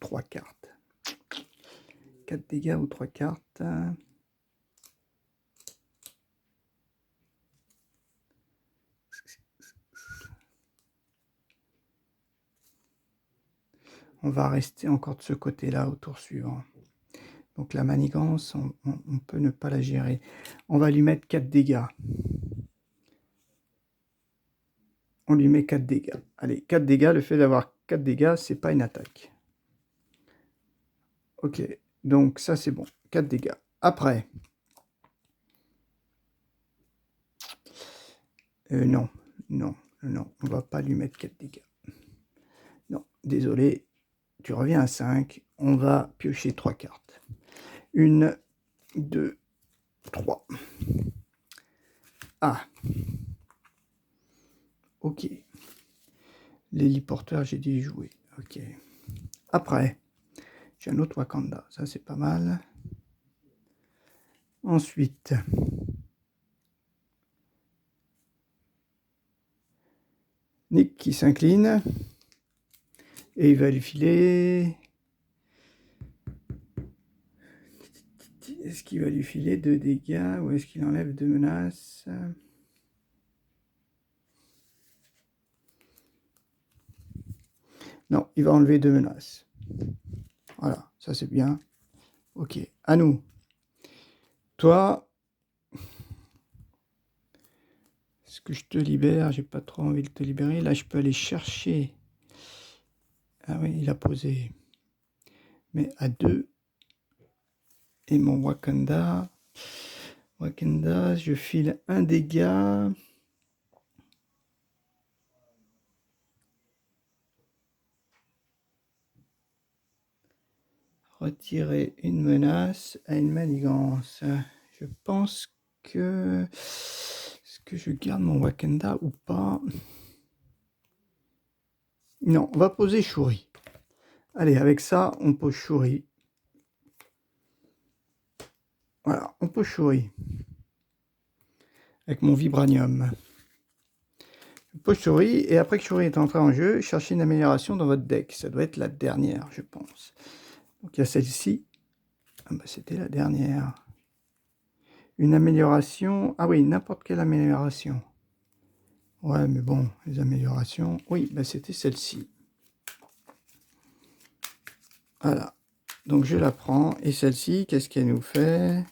3 cartes. 4 dégâts ou 3 cartes. On va rester encore de ce côté-là au tour suivant. Donc la manigance, on peut ne pas la gérer. On va lui mettre 4 dégâts. On lui met 4 dégâts. Allez, 4 dégâts, le fait d'avoir 4 dégâts, c'est pas une attaque. Ok, donc ça c'est bon. 4 dégâts. Après. Non, on va pas lui mettre 4 dégâts. Non, désolé, tu reviens à 5. On va piocher 3 cartes. 1, 2, 3. Ah. Ok. L'héliporteur, j'ai dû y jouer. Ok. Après, j'ai un autre Wakanda. Ça, c'est pas mal. Ensuite, Nick qui s'incline. Et il va lui filer... Est-ce qu'il va lui filer 2 dégâts ou est-ce qu'il enlève 2 menaces? Non, il va enlever 2 menaces. Voilà, ça c'est bien. Ok, à nous. Toi, est-ce que je te libère? J'ai pas trop envie de te libérer. Là, je peux aller chercher. Ah oui, il a posé. Mais à 2. Et mon Wakanda. Wakanda, je file 1 dégât. Retirer une menace à une manigance. Je pense que... Est-ce que je garde mon Wakanda ou pas? Non, on va poser Shuri. Allez, avec ça, on pose Shuri. Voilà, on pose Shuri. Avec mon vibranium. Je pose Shuri, et après que Shuri est entré en jeu, cherchez une amélioration dans votre deck. Ça doit être la dernière, je pense. Donc il y a celle-ci. Ah bah, c'était la dernière. Une amélioration. Ah oui, n'importe quelle amélioration. Ouais, mais bon, les améliorations... Oui, bah c'était celle-ci. Voilà. Donc je la prends. Et celle-ci, qu'est-ce qu'elle nous fait?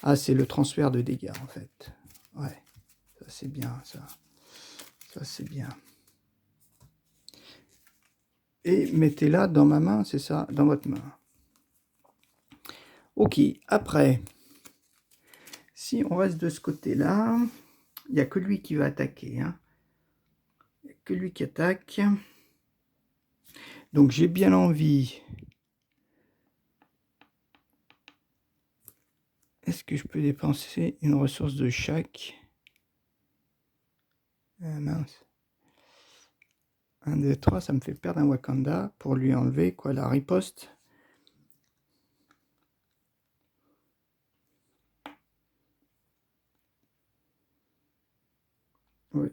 Ah, c'est le transfert de dégâts, en fait. Ouais, ça c'est bien, ça. Ça c'est bien. Et mettez-la dans ma main, c'est ça? Dans votre main. Ok, après... Si on reste de ce côté-là, il n'y a que lui qui va attaquer. Hein. Il n'y a que lui qui attaque. Donc j'ai bien envie. Est-ce que je peux dépenser une ressource de chaque? Mince. 1, 2, 3, ça me fait perdre un Wakanda pour lui enlever quoi, la riposte. Oui.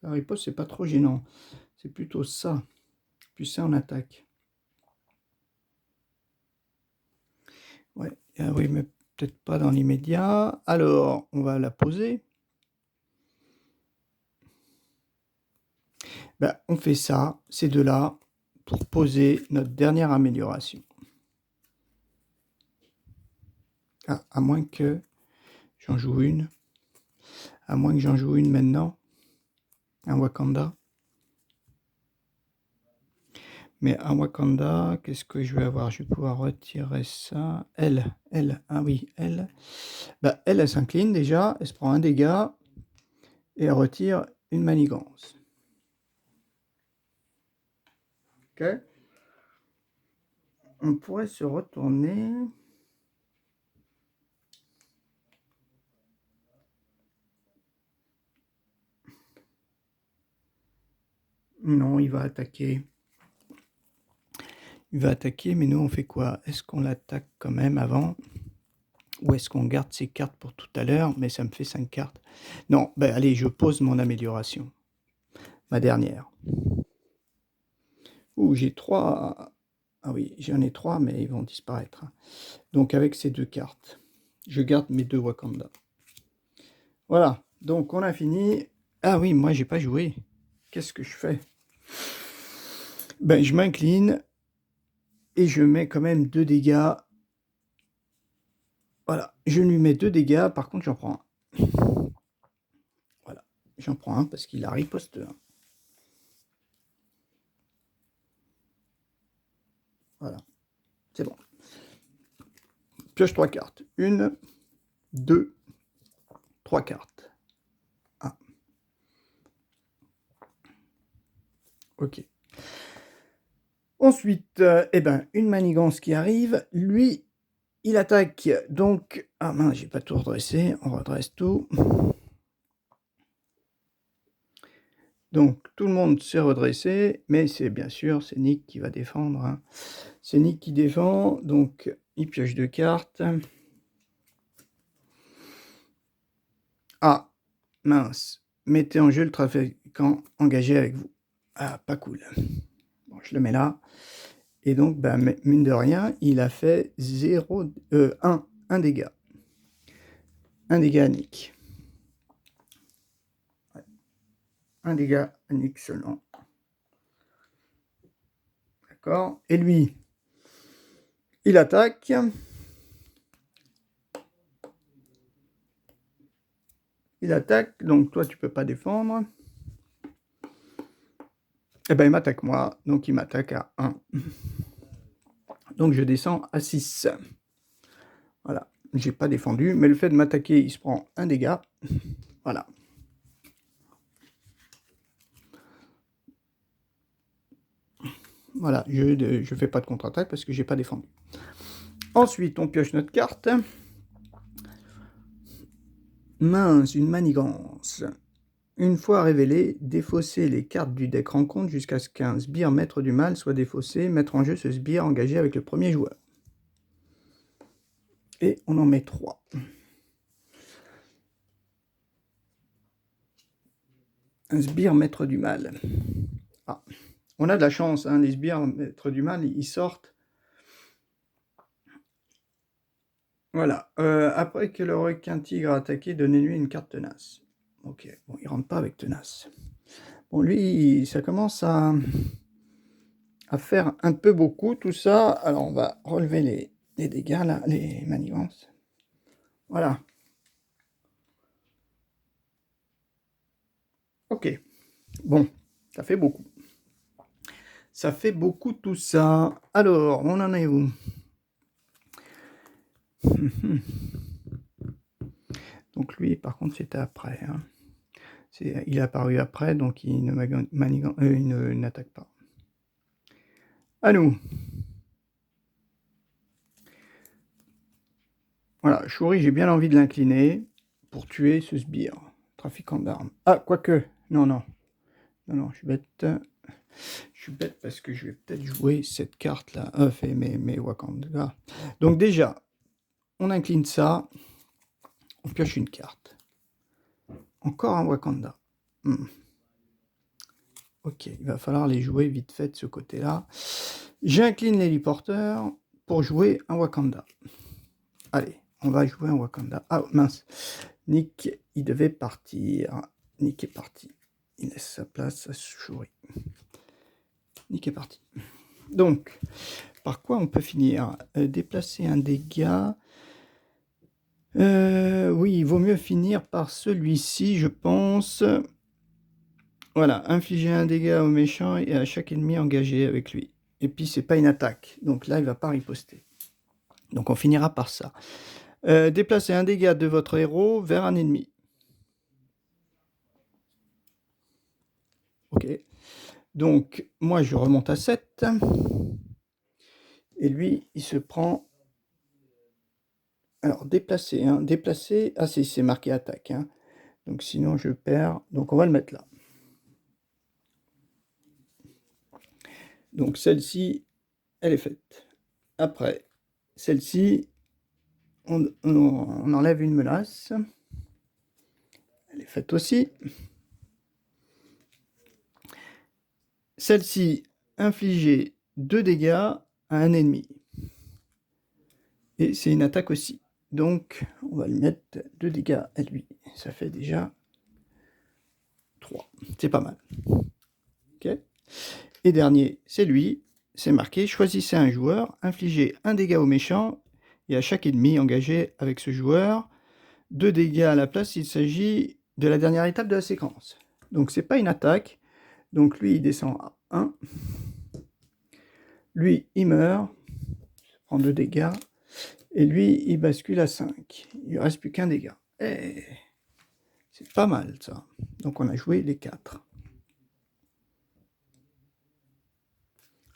La riposte, c'est pas trop gênant. C'est plutôt ça. Puis ça, on attaque. Ouais, ah oui, mais peut-être pas dans l'immédiat. Alors, on va la poser. Ben, on fait ça, ces deux-là, pour poser notre dernière amélioration. Ah, à moins que j'en joue une. À moins que j'en joue une maintenant. Un Wakanda. Mais un Wakanda, qu'est-ce que je vais avoir? Je vais pouvoir retirer ça. Elle, ah oui, elle. Bah, elle s'incline déjà, elle se prend un dégât et elle retire une manigance. Ok. On pourrait se retourner. Non, il va attaquer. Il va attaquer, mais nous, on fait quoi? Est-ce qu'on l'attaque quand même avant? Ou est-ce qu'on garde ses cartes pour tout à l'heure? Mais ça me fait 5 cartes. Non, ben allez, je pose mon amélioration. Ma dernière. Ouh, j'ai 3. Ah oui, j'en ai 3, mais ils vont disparaître. Donc avec ces 2 cartes, je garde mes 2 Wakanda. Voilà, donc on a fini. Ah oui, moi j'ai pas joué. Qu'est-ce que je fais? Ben je m'incline et je mets quand même 2 dégâts. Voilà, je lui mets 2 dégâts, par contre j'en prends un. Voilà, j'en prends un parce qu'il a riposte 1. Voilà, c'est bon. Pioche 3 cartes. 1, 2, 3 cartes. Ah. Ok. Ensuite, eh ben, une manigance qui arrive. Lui, il attaque. Donc, ah mince, j'ai pas tout redressé. On redresse tout. Donc, tout le monde s'est redressé, mais c'est bien sûr, c'est Nick qui va défendre. Hein. C'est Nick qui défend, donc il pioche 2 cartes. Ah, mince. Mettez en jeu le trafiquant engagé avec vous. Ah, pas cool. Bon, je le mets là. Et donc, bah, mine de rien, il a fait 1 dégât. 1 dégât à Nick. Ouais. 1 dégât à Nick seulement. D'accord. Et lui, il attaque. Il attaque, donc toi tu peux pas défendre. Eh ben il m'attaque moi, donc il m'attaque à 1. Donc je descends à 6. Voilà, j'ai pas défendu, mais le fait de m'attaquer, il se prend 1 dégât. Voilà. Voilà, je fais pas de contre-attaque parce que j'ai pas défendu. Ensuite, on pioche notre carte. Mince, une manigance. Une fois révélée, défausser les cartes du deck rencontre jusqu'à ce qu'un sbire maître du mal soit défaussé, mettre en jeu ce sbire engagé avec le premier joueur. Et on en met 3. Un sbire maître du mal. Ah, on a de la chance, hein, les sbires maître du mal, ils sortent. Voilà. Après que le requin tigre a attaqué, donnez-lui une carte tenace. Ok, bon, il rentre pas avec tenace. Bon, lui, ça commence à faire un peu beaucoup, tout ça. Alors, on va relever les dégâts, là, les manigances. Voilà. Ok. Bon, ça fait beaucoup. Ça fait beaucoup tout ça. Alors, on en est où? Donc lui, par contre, c'était après. Hein. Il est apparu après, donc il n'attaque pas. À nous. Voilà, Shuri, j'ai bien envie de l'incliner pour tuer ce sbire, trafiquant d'armes. Ah, quoique, non, non. Non, non, je suis bête. Je suis bête parce que je vais peut-être jouer cette carte-là. Fait mes Wakanda. Donc déjà, on incline ça. On pioche une carte. Encore un Wakanda. Ok, il va falloir les jouer vite fait de ce côté-là. J'incline l'héliporteur pour jouer un Wakanda. Allez, on va jouer un Wakanda. Ah mince, Nick, il devait partir. Nick est parti. Il laisse sa place à Shuri. Nick est parti. Donc, par quoi on peut finir? Déplacer un dégât. Oui, il vaut mieux finir par celui-ci, je pense. Voilà, infliger un dégât au méchant et à chaque ennemi engagé avec lui. Et puis, c'est pas une attaque. Donc là, il va pas riposter. Donc, on finira par ça. Déplacer un dégât de votre héros vers un ennemi. Ok. Donc, moi, je remonte à 7. Et lui, il se prend... Alors, déplacer. Hein. Déplacer... Ah, c'est marqué attaque. Hein. Donc, sinon, je perds. Donc, on va le mettre là. Donc, celle-ci, elle est faite. Après, celle-ci, on enlève une menace. Elle est faite aussi. Celle-ci, infliger 2 dégâts à un ennemi. Et c'est une attaque aussi. Donc, on va lui mettre 2 dégâts à lui. Ça fait déjà 3. C'est pas mal. Ok. Et dernier, c'est lui. C'est marqué, choisissez un joueur, infligez un dégât au méchant et à chaque ennemi engagé avec ce joueur, 2 dégâts à la place s'il s'agit de la dernière étape de la séquence. Donc, c'est pas une attaque. Donc, lui, il descend à 1. Lui, il meurt. Il prend 2 dégâts. Et lui, il bascule à 5. Il ne reste plus qu'un dégât. Et c'est pas mal, ça. Donc, on a joué les 4.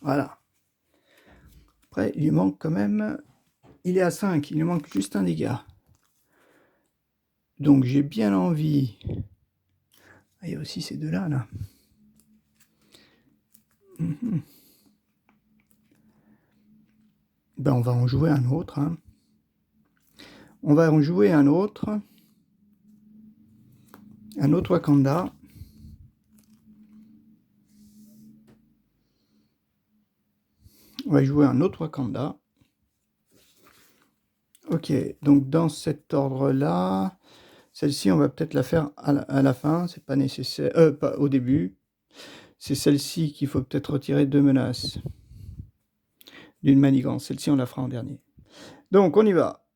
Voilà. Après, il lui manque quand même... Il est à 5. Il lui manque juste un dégât. Donc, j'ai bien envie... Ah, il y a aussi ces deux-là, là. Ben, on va en jouer un autre. Hein. On va en jouer un autre. Un autre Wakanda. On va jouer un autre Wakanda. Ok, donc dans cet ordre-là, celle-ci, on va peut-être la faire à la fin. C'est pas nécessaire. Pas au début. C'est celle-ci qu'il faut peut-être retirer 2 menaces d'une manigance. Celle-ci, on la fera en dernier. Donc, on y va.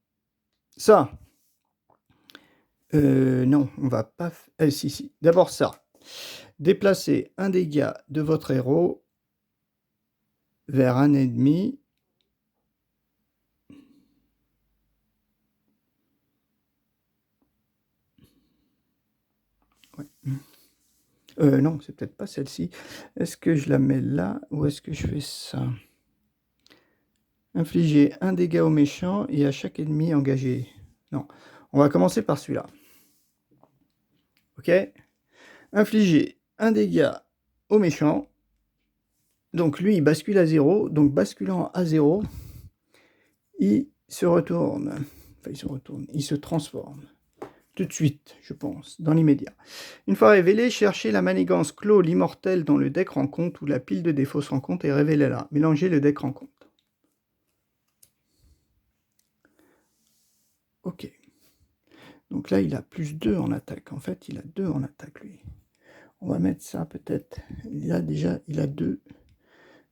Ça. Non, on va pas... si. D'abord ça. Déplacer un dégât de votre héros vers un ennemi. Ouais. Non, c'est peut-être pas celle-ci. Est-ce que je la mets là ou est-ce que je fais ça? Infliger un dégât au méchant et à chaque ennemi engagé. Non, on va commencer par celui-là. Ok? Infliger un dégât au méchant. Donc lui, il bascule à 0. Donc basculant à 0, il se retourne. Enfin, il se retourne. Il se transforme. Tout de suite, je pense, dans l'immédiat. Une fois révélé, cherchez la manigance Clos l'immortel dans le deck rencontre ou la pile de défauts rencontre et révélez-la. Mélangez le deck rencontre. Ok. Donc là, il a plus 2 en attaque. En fait, il a 2 en attaque, lui. On va mettre ça, peut-être. Il a 2.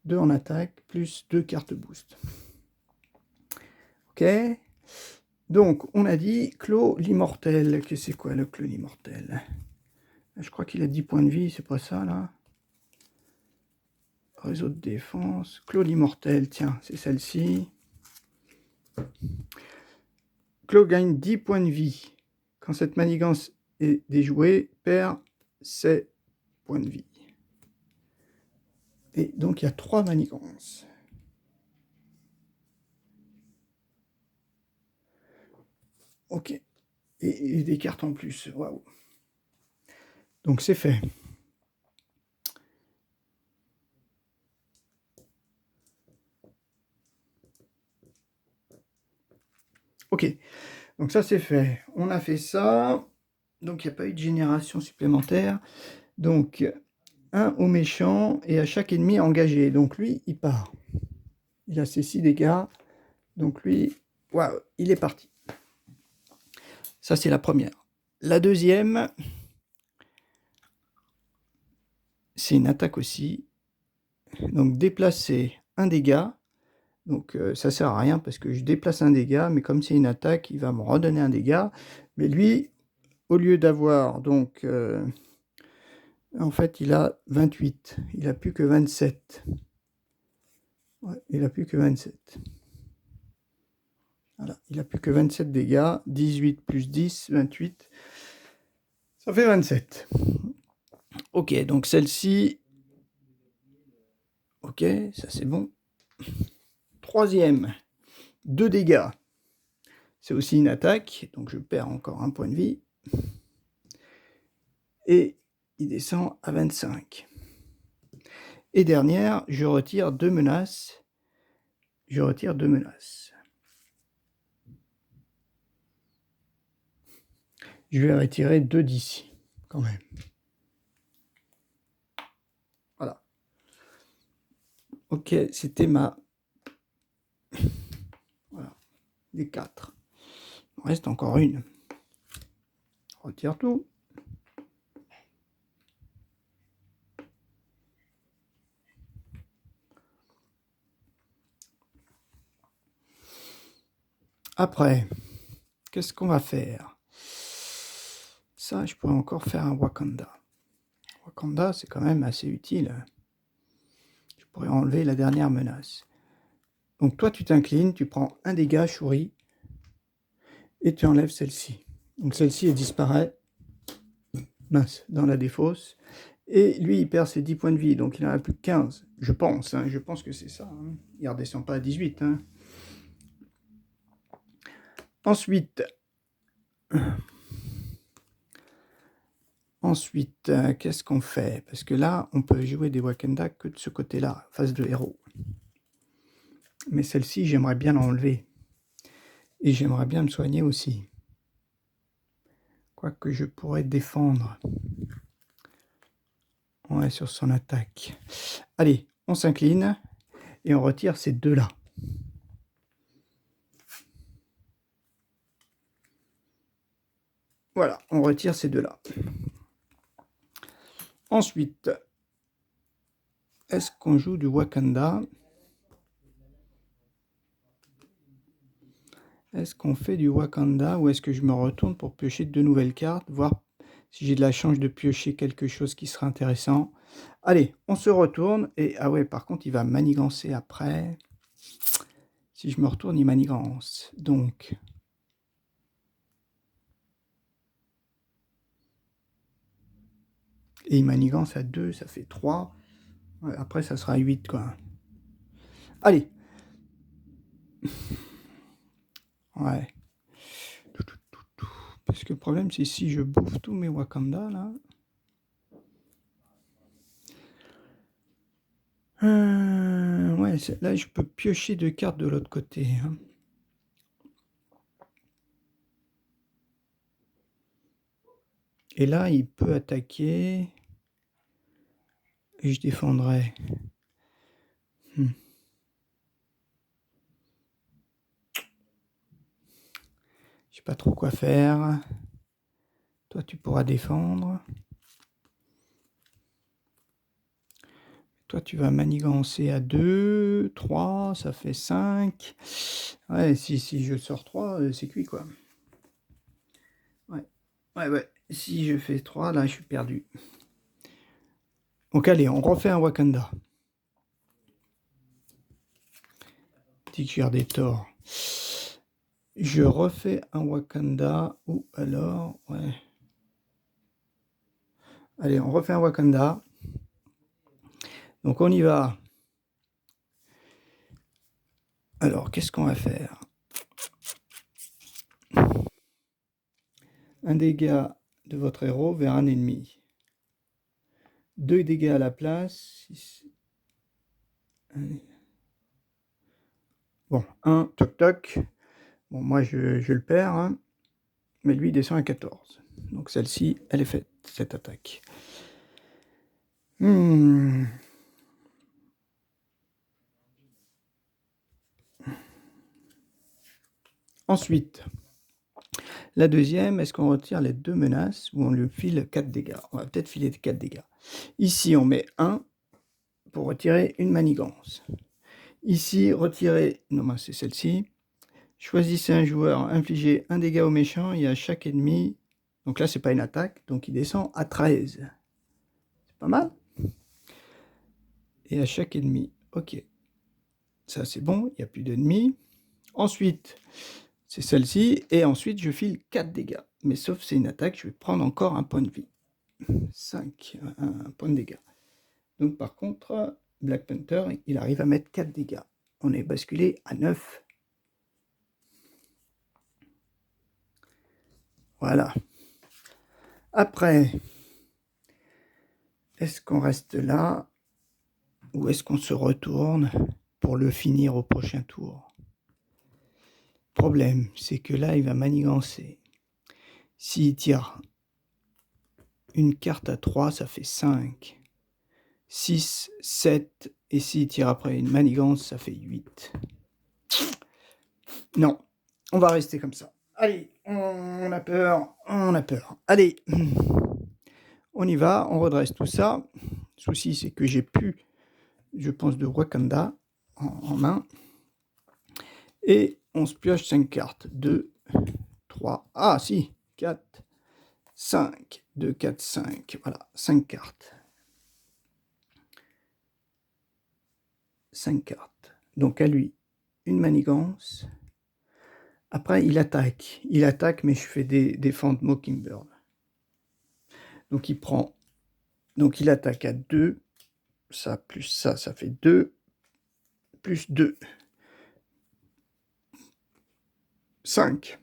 2 en attaque, plus 2 cartes boost. Ok. Donc, on a dit Clos l'immortel. Que c'est quoi, le Clos l'immortel? Je crois qu'il a 10 points de vie, c'est pas ça, là? Réseau de défense. Clos l'immortel, tiens, c'est celle-ci. Clos gagne 10 points de vie. Quand cette manigance est déjouée, perd ses points de vie. Et donc, il y a 3 manigances. Ok. Et des cartes en plus. Waouh. Donc, c'est fait. Ok. Donc, ça, c'est fait. On a fait ça. Donc, il n'y a pas eu de génération supplémentaire. Donc, 1 au méchant et à chaque ennemi engagé. Donc lui, il part. Il a ses 6 dégâts. Donc lui, waouh, il est parti. Ça, c'est la première. La deuxième, c'est une attaque aussi. Donc déplacer un dégât. Donc ça sert à rien parce que je déplace un dégât, mais comme c'est une attaque, il va me redonner un dégât. Mais lui, au lieu d'avoir donc en fait, il a 28. Il a plus que 27. Ouais, il a plus que 27. Voilà, il a plus que 27 dégâts. 18 plus 10, 28. Ça fait 27. Ok, donc celle-ci. Ok, ça c'est bon. Troisième, 2 dégâts. C'est aussi une attaque, donc je perds encore un point de vie. Et il descend à 25. Et dernière, je retire 2 menaces. Je retire 2 menaces. Je vais retirer 2 d'ici, quand même. Voilà. Ok, c'était ma... Voilà, les 4. Il me reste encore une. Je retire tout. Après, qu'est-ce qu'on va faire? Ça, je pourrais encore faire un Wakanda. Wakanda, c'est quand même assez utile. Je pourrais enlever la dernière menace. Donc toi, tu t'inclines, tu prends un dégât, Shuri, et tu enlèves celle-ci. Donc celle-ci, elle disparaît. Mince, dans la défausse. Et lui, il perd ses 10 points de vie, donc il en a plus que 15. Je pense, hein, je pense que c'est ça. Hein. Il ne redescend pas à 18. Hein. Ensuite, qu'est-ce qu'on fait? Parce que là, on peut jouer des Wakanda que de ce côté-là, face de héros. Mais celle-ci, j'aimerais bien l'enlever. Et j'aimerais bien me soigner aussi. Quoique je pourrais défendre. Ouais, sur son attaque. Allez, on s'incline et on retire ces deux-là. Voilà, on retire ces deux-là. Ensuite, est-ce qu'on joue du Wakanda? Est-ce qu'on fait du Wakanda ou est-ce que je me retourne pour piocher de nouvelles cartes, voir si j'ai de la chance de piocher quelque chose qui sera intéressant? Allez, on se retourne et... Ah ouais, par contre, il va manigancer après. Si je me retourne, il manigance. Donc... Et il manigance à 2, ça fait 3. Ouais, après, ça sera 8, quoi. Allez. Ouais. Parce que le problème, c'est si je bouffe tous mes Wakanda, là... ouais, là, je peux piocher 2 cartes de l'autre côté. Hein. Et là, il peut attaquer... Et je défendrai. Je sais pas trop quoi faire. Toi, tu pourras défendre. Toi, tu vas manigancer à 2, 3, ça fait 5. Ouais, si je sors 3, c'est cuit, quoi. Ouais. Si je fais 3, là, je suis perdu. Donc, allez, on refait un Wakanda. Petit cuir des torts. Je refais un Wakanda, ou alors... Ouais. Allez, on refait un Wakanda. Donc, on y va. Alors, qu'est-ce qu'on va faire? Un dégât de votre héros vers un ennemi. 2 dégâts à la place. 6... Bon, 1, toc toc. Bon, moi je le perds, hein, mais lui il descend à 14. Donc celle-ci, elle est faite, cette attaque. Hmm. Ensuite, la deuxième, est-ce qu'on retire les 2 menaces ou on lui file 4 dégâts? On va peut-être filer 4 dégâts. Ici, on met 1 pour retirer une manigance. Ici, retirer... Non, ben, c'est celle-ci. Choisissez un joueur, infligez 1 dégât au méchant et à chaque ennemi... Donc là, c'est pas une attaque, donc il descend à 13. C'est pas mal. Et à chaque ennemi. Ok. Ça, c'est bon, il n'y a plus d'ennemis. Ensuite, c'est celle-ci. Et ensuite, je file 4 dégâts. Mais sauf c'est une attaque, je vais prendre encore un point de vie. 5, un point de dégâts. Donc par contre, Black Panther, il arrive à mettre 4 dégâts. On est basculé à 9. Voilà. Après, est-ce qu'on reste là ou est-ce qu'on se retourne pour le finir au prochain tour? Problème, c'est que là, il va manigancer. S'il tire une carte à 3, ça fait 5. 6, 7, et s'il tire après une manigance, ça fait 8. Non, on va rester comme ça. Allez, on a peur, on a peur. Allez, on y va, on redresse tout ça. Le souci, c'est que j'ai plus, je pense, de Wakanda en main. Et on se pioche 5 cartes. 2, 3, ah si, 4, 5. 2, 4, 5. Voilà, 5 cartes. 5 cartes. Donc à lui, une manigance. Après, il attaque. Il attaque, mais je fais défendre Mockingbird. Donc il prend. Donc il attaque à 2. Ça plus ça, ça fait 2. Plus 2. 5.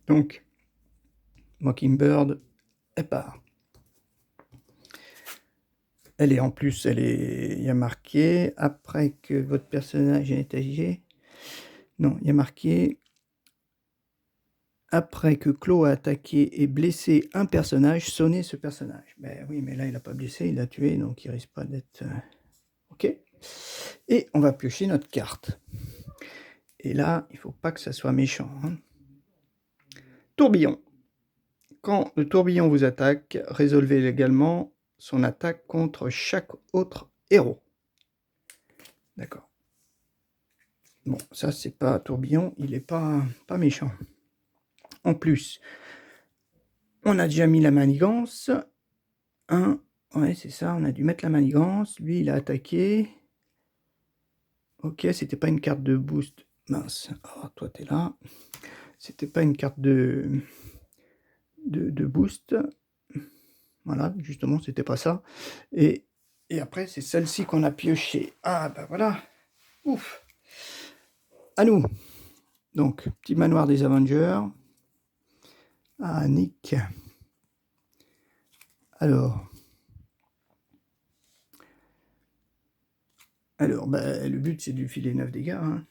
Donc, Mockingbird, elle part. Elle est en plus, il y a marqué, après que votre personnage est âgé. Non, il y a marqué, après que Claw a attaqué et blessé un personnage, sonnez ce personnage. Ben oui, mais là, il n'a pas blessé, il l'a tué, donc il risque pas d'être... Ok. Et on va piocher notre carte. Et là, il faut pas que ça soit méchant. Hein. Tourbillon. Quand le tourbillon vous attaque, résolvez également son attaque contre chaque autre héros. D'accord. Bon, ça, c'est pas tourbillon, il est pas méchant. En plus, on a déjà mis la manigance. Ouais, c'est ça, on a dû mettre la manigance. Lui, il a attaqué. Ok, c'était pas une carte de boost. Mince. Oh, toi, t'es là. C'était pas une carte de boost. Voilà, justement, c'était pas ça. Et après, c'est celle-ci qu'on a pioché. Ah, bah voilà. Ouf. À nous. Donc, petit manoir des Avengers. Ah, Nick. Alors, bah, le but, c'est de lui filer 9 dégâts. Hein.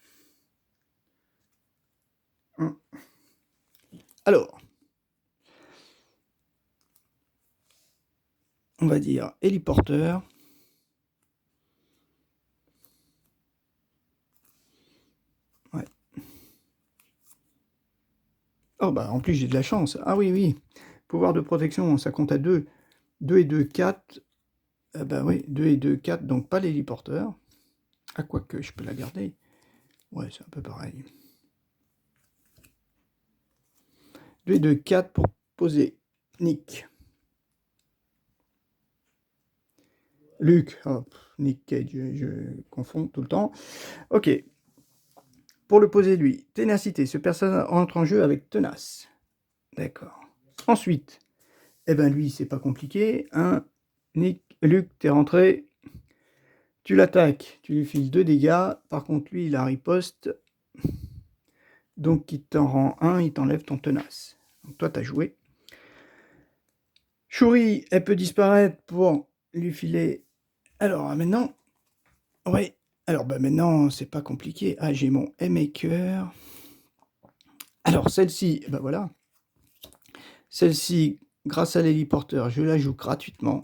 Alors, on va dire héliporteur. Ouais. Oh, bah, en plus, j'ai de la chance. Ah oui, oui. Pouvoir de protection, ça compte à 2. 2 et 2, 4. Bah oui, 2 et 2, 4, donc pas l'héliporteur. Ah, quoique, je peux la garder. Ouais, c'est un peu pareil. 2 et 2, 4 pour poser Nick. Luke, oh, Nick Cage, je confonds tout le temps. Ok. Pour le poser, lui, ténacité. Ce personnage entre en jeu avec tenace. D'accord. Ensuite, eh ben lui, c'est pas compliqué. Nick, Luke, t'es rentré. Tu l'attaques. Tu lui files 2 dégâts. Par contre, lui, il a riposte. Donc, il t'en rend 1, il t'enlève ton tenace. Donc, toi, t'as joué. Shuri, elle peut disparaître pour lui filer... Alors, maintenant... Oui. Alors, bah maintenant, c'est pas compliqué. Ah, j'ai mon M-Maker. Alors, celle-ci, ben voilà. Celle-ci, grâce à l'héliporteur, je la joue gratuitement.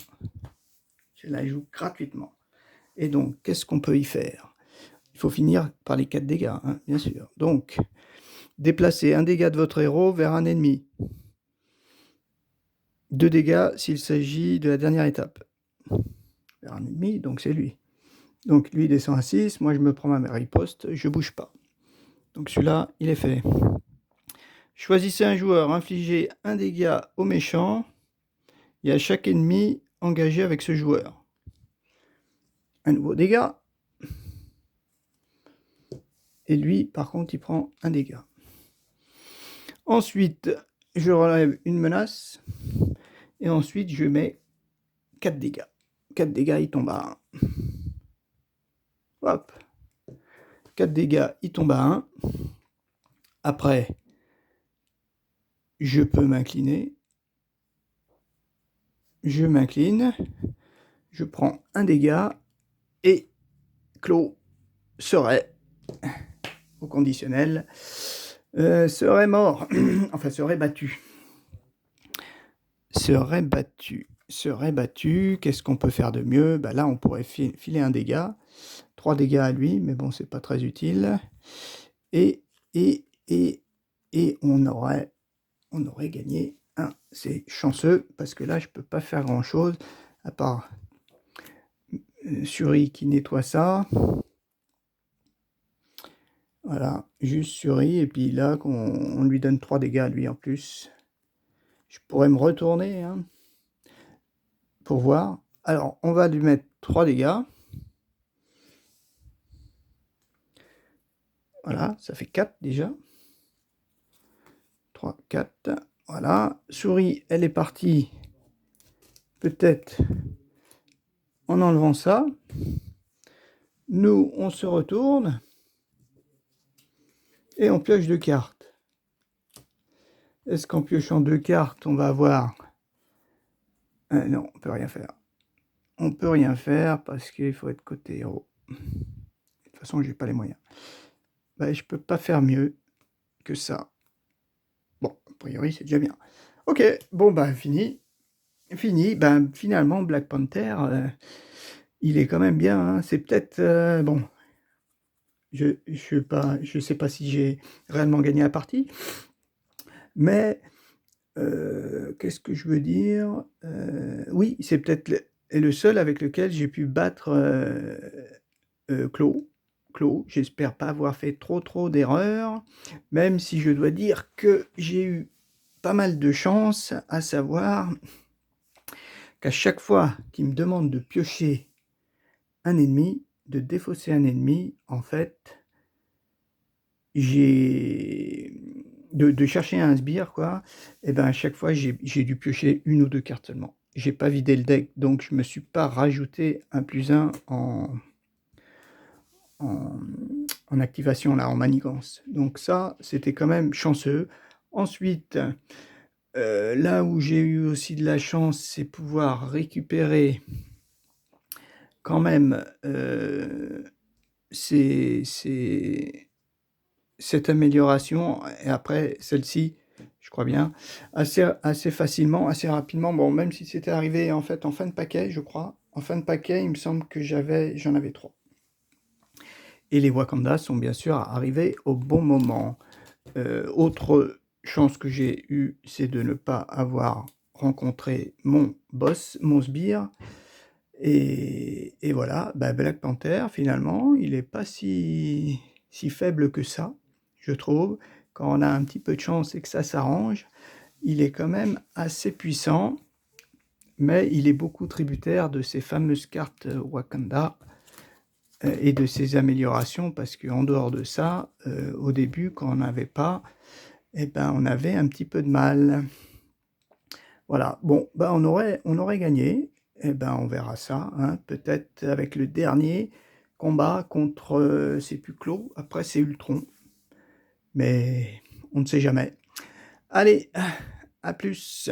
Je la joue gratuitement. Et donc, qu'est-ce qu'on peut y faire? Il faut finir par les 4 dégâts, hein, bien sûr. Donc, déplacez un dégât de votre héros vers un ennemi. 2 dégâts s'il s'agit de la dernière étape. Vers un ennemi, donc c'est lui. Donc lui descend à 6, moi je me prends ma riposte, je bouge pas. Donc celui-là, il est fait. Choisissez un joueur, infligez un dégât au méchant et à chaque ennemi engagé avec ce joueur. Un nouveau dégât. Et lui, par contre, il prend un dégât. Ensuite, je relève une menace. Et ensuite, je mets 4 dégâts. 4 dégâts, il tombe à 1. Hop. 4 dégâts, il tombe à 1. Après, je peux m'incliner. Je m'incline. Je prends un dégât. Et Clos serait, au conditionnel, serait mort. Enfin, serait battu. Serait battu. Serait battu. Qu'est-ce qu'on peut faire de mieux? Bah là, on pourrait filer un dégât. 3 dégâts à lui, mais bon, c'est pas très utile. Et on aurait gagné 1. C'est chanceux, parce que là, je peux pas faire grand-chose, à part Suri qui nettoie ça. Voilà, juste Suri, et puis là, on lui donne 3 dégâts à lui en plus. Je pourrais me retourner, hein, pour voir. Alors, on va lui mettre 3 dégâts. Voilà, ça fait 4 déjà. 3, 4. Voilà. Souris, elle est partie. Peut-être en enlevant ça. Nous, on se retourne. Et on pioche 2 cartes. Est-ce qu'en piochant 2 cartes, on va avoir... non, on peut rien faire. On peut rien faire parce qu'il faut être côté héros. De toute façon, j'ai pas les moyens. Bah, je peux pas faire mieux que ça. Bon, a priori, c'est déjà bien. Ok, bon, bah, fini. Fini. Ben, finalement, Black Panther, il est quand même bien. Hein. C'est peut-être... bon, je sais pas si j'ai réellement gagné la partie. Mais... qu'est-ce que je veux dire? Oui, c'est peut-être le seul avec lequel j'ai pu battre Clos. J'espère pas avoir fait trop d'erreurs, même si je dois dire que j'ai eu pas mal de chance, à savoir qu'à chaque fois qu'il me demande de piocher un ennemi, de défausser un ennemi, en fait, de chercher un sbire, quoi, et ben à chaque fois j'ai dû piocher 1 ou 2 cartes seulement. J'ai pas vidé le deck, donc je me suis pas rajouté un +1 en activation, là, en manigance. Donc ça, c'était quand même chanceux. Ensuite, là où j'ai eu aussi de la chance, c'est pouvoir récupérer quand même cette amélioration, et après celle-ci, je crois bien, assez facilement, assez rapidement. Bon, même si c'était arrivé en fait en fin de paquet, je crois. En fin de paquet, il me semble que j'en avais 3. Et les Wakanda sont bien sûr arrivés au bon moment. Autre chance que j'ai eue, c'est de ne pas avoir rencontré mon boss, mon sbire. Et voilà, bah Black Panther, finalement, il n'est pas si faible que ça, je trouve. Quand on a un petit peu de chance et que ça s'arrange, il est quand même assez puissant, mais il est beaucoup tributaire de ces fameuses cartes Wakanda et de ses améliorations, parce qu'en dehors de ça, au début, quand on n'avait pas, eh ben, on avait un petit peu de mal. Voilà, bon, ben, on aurait gagné. Eh ben, on verra ça, hein, peut-être avec le dernier combat contre, c'est plus Clos, après c'est Ultron, mais on ne sait jamais. Allez, à plus.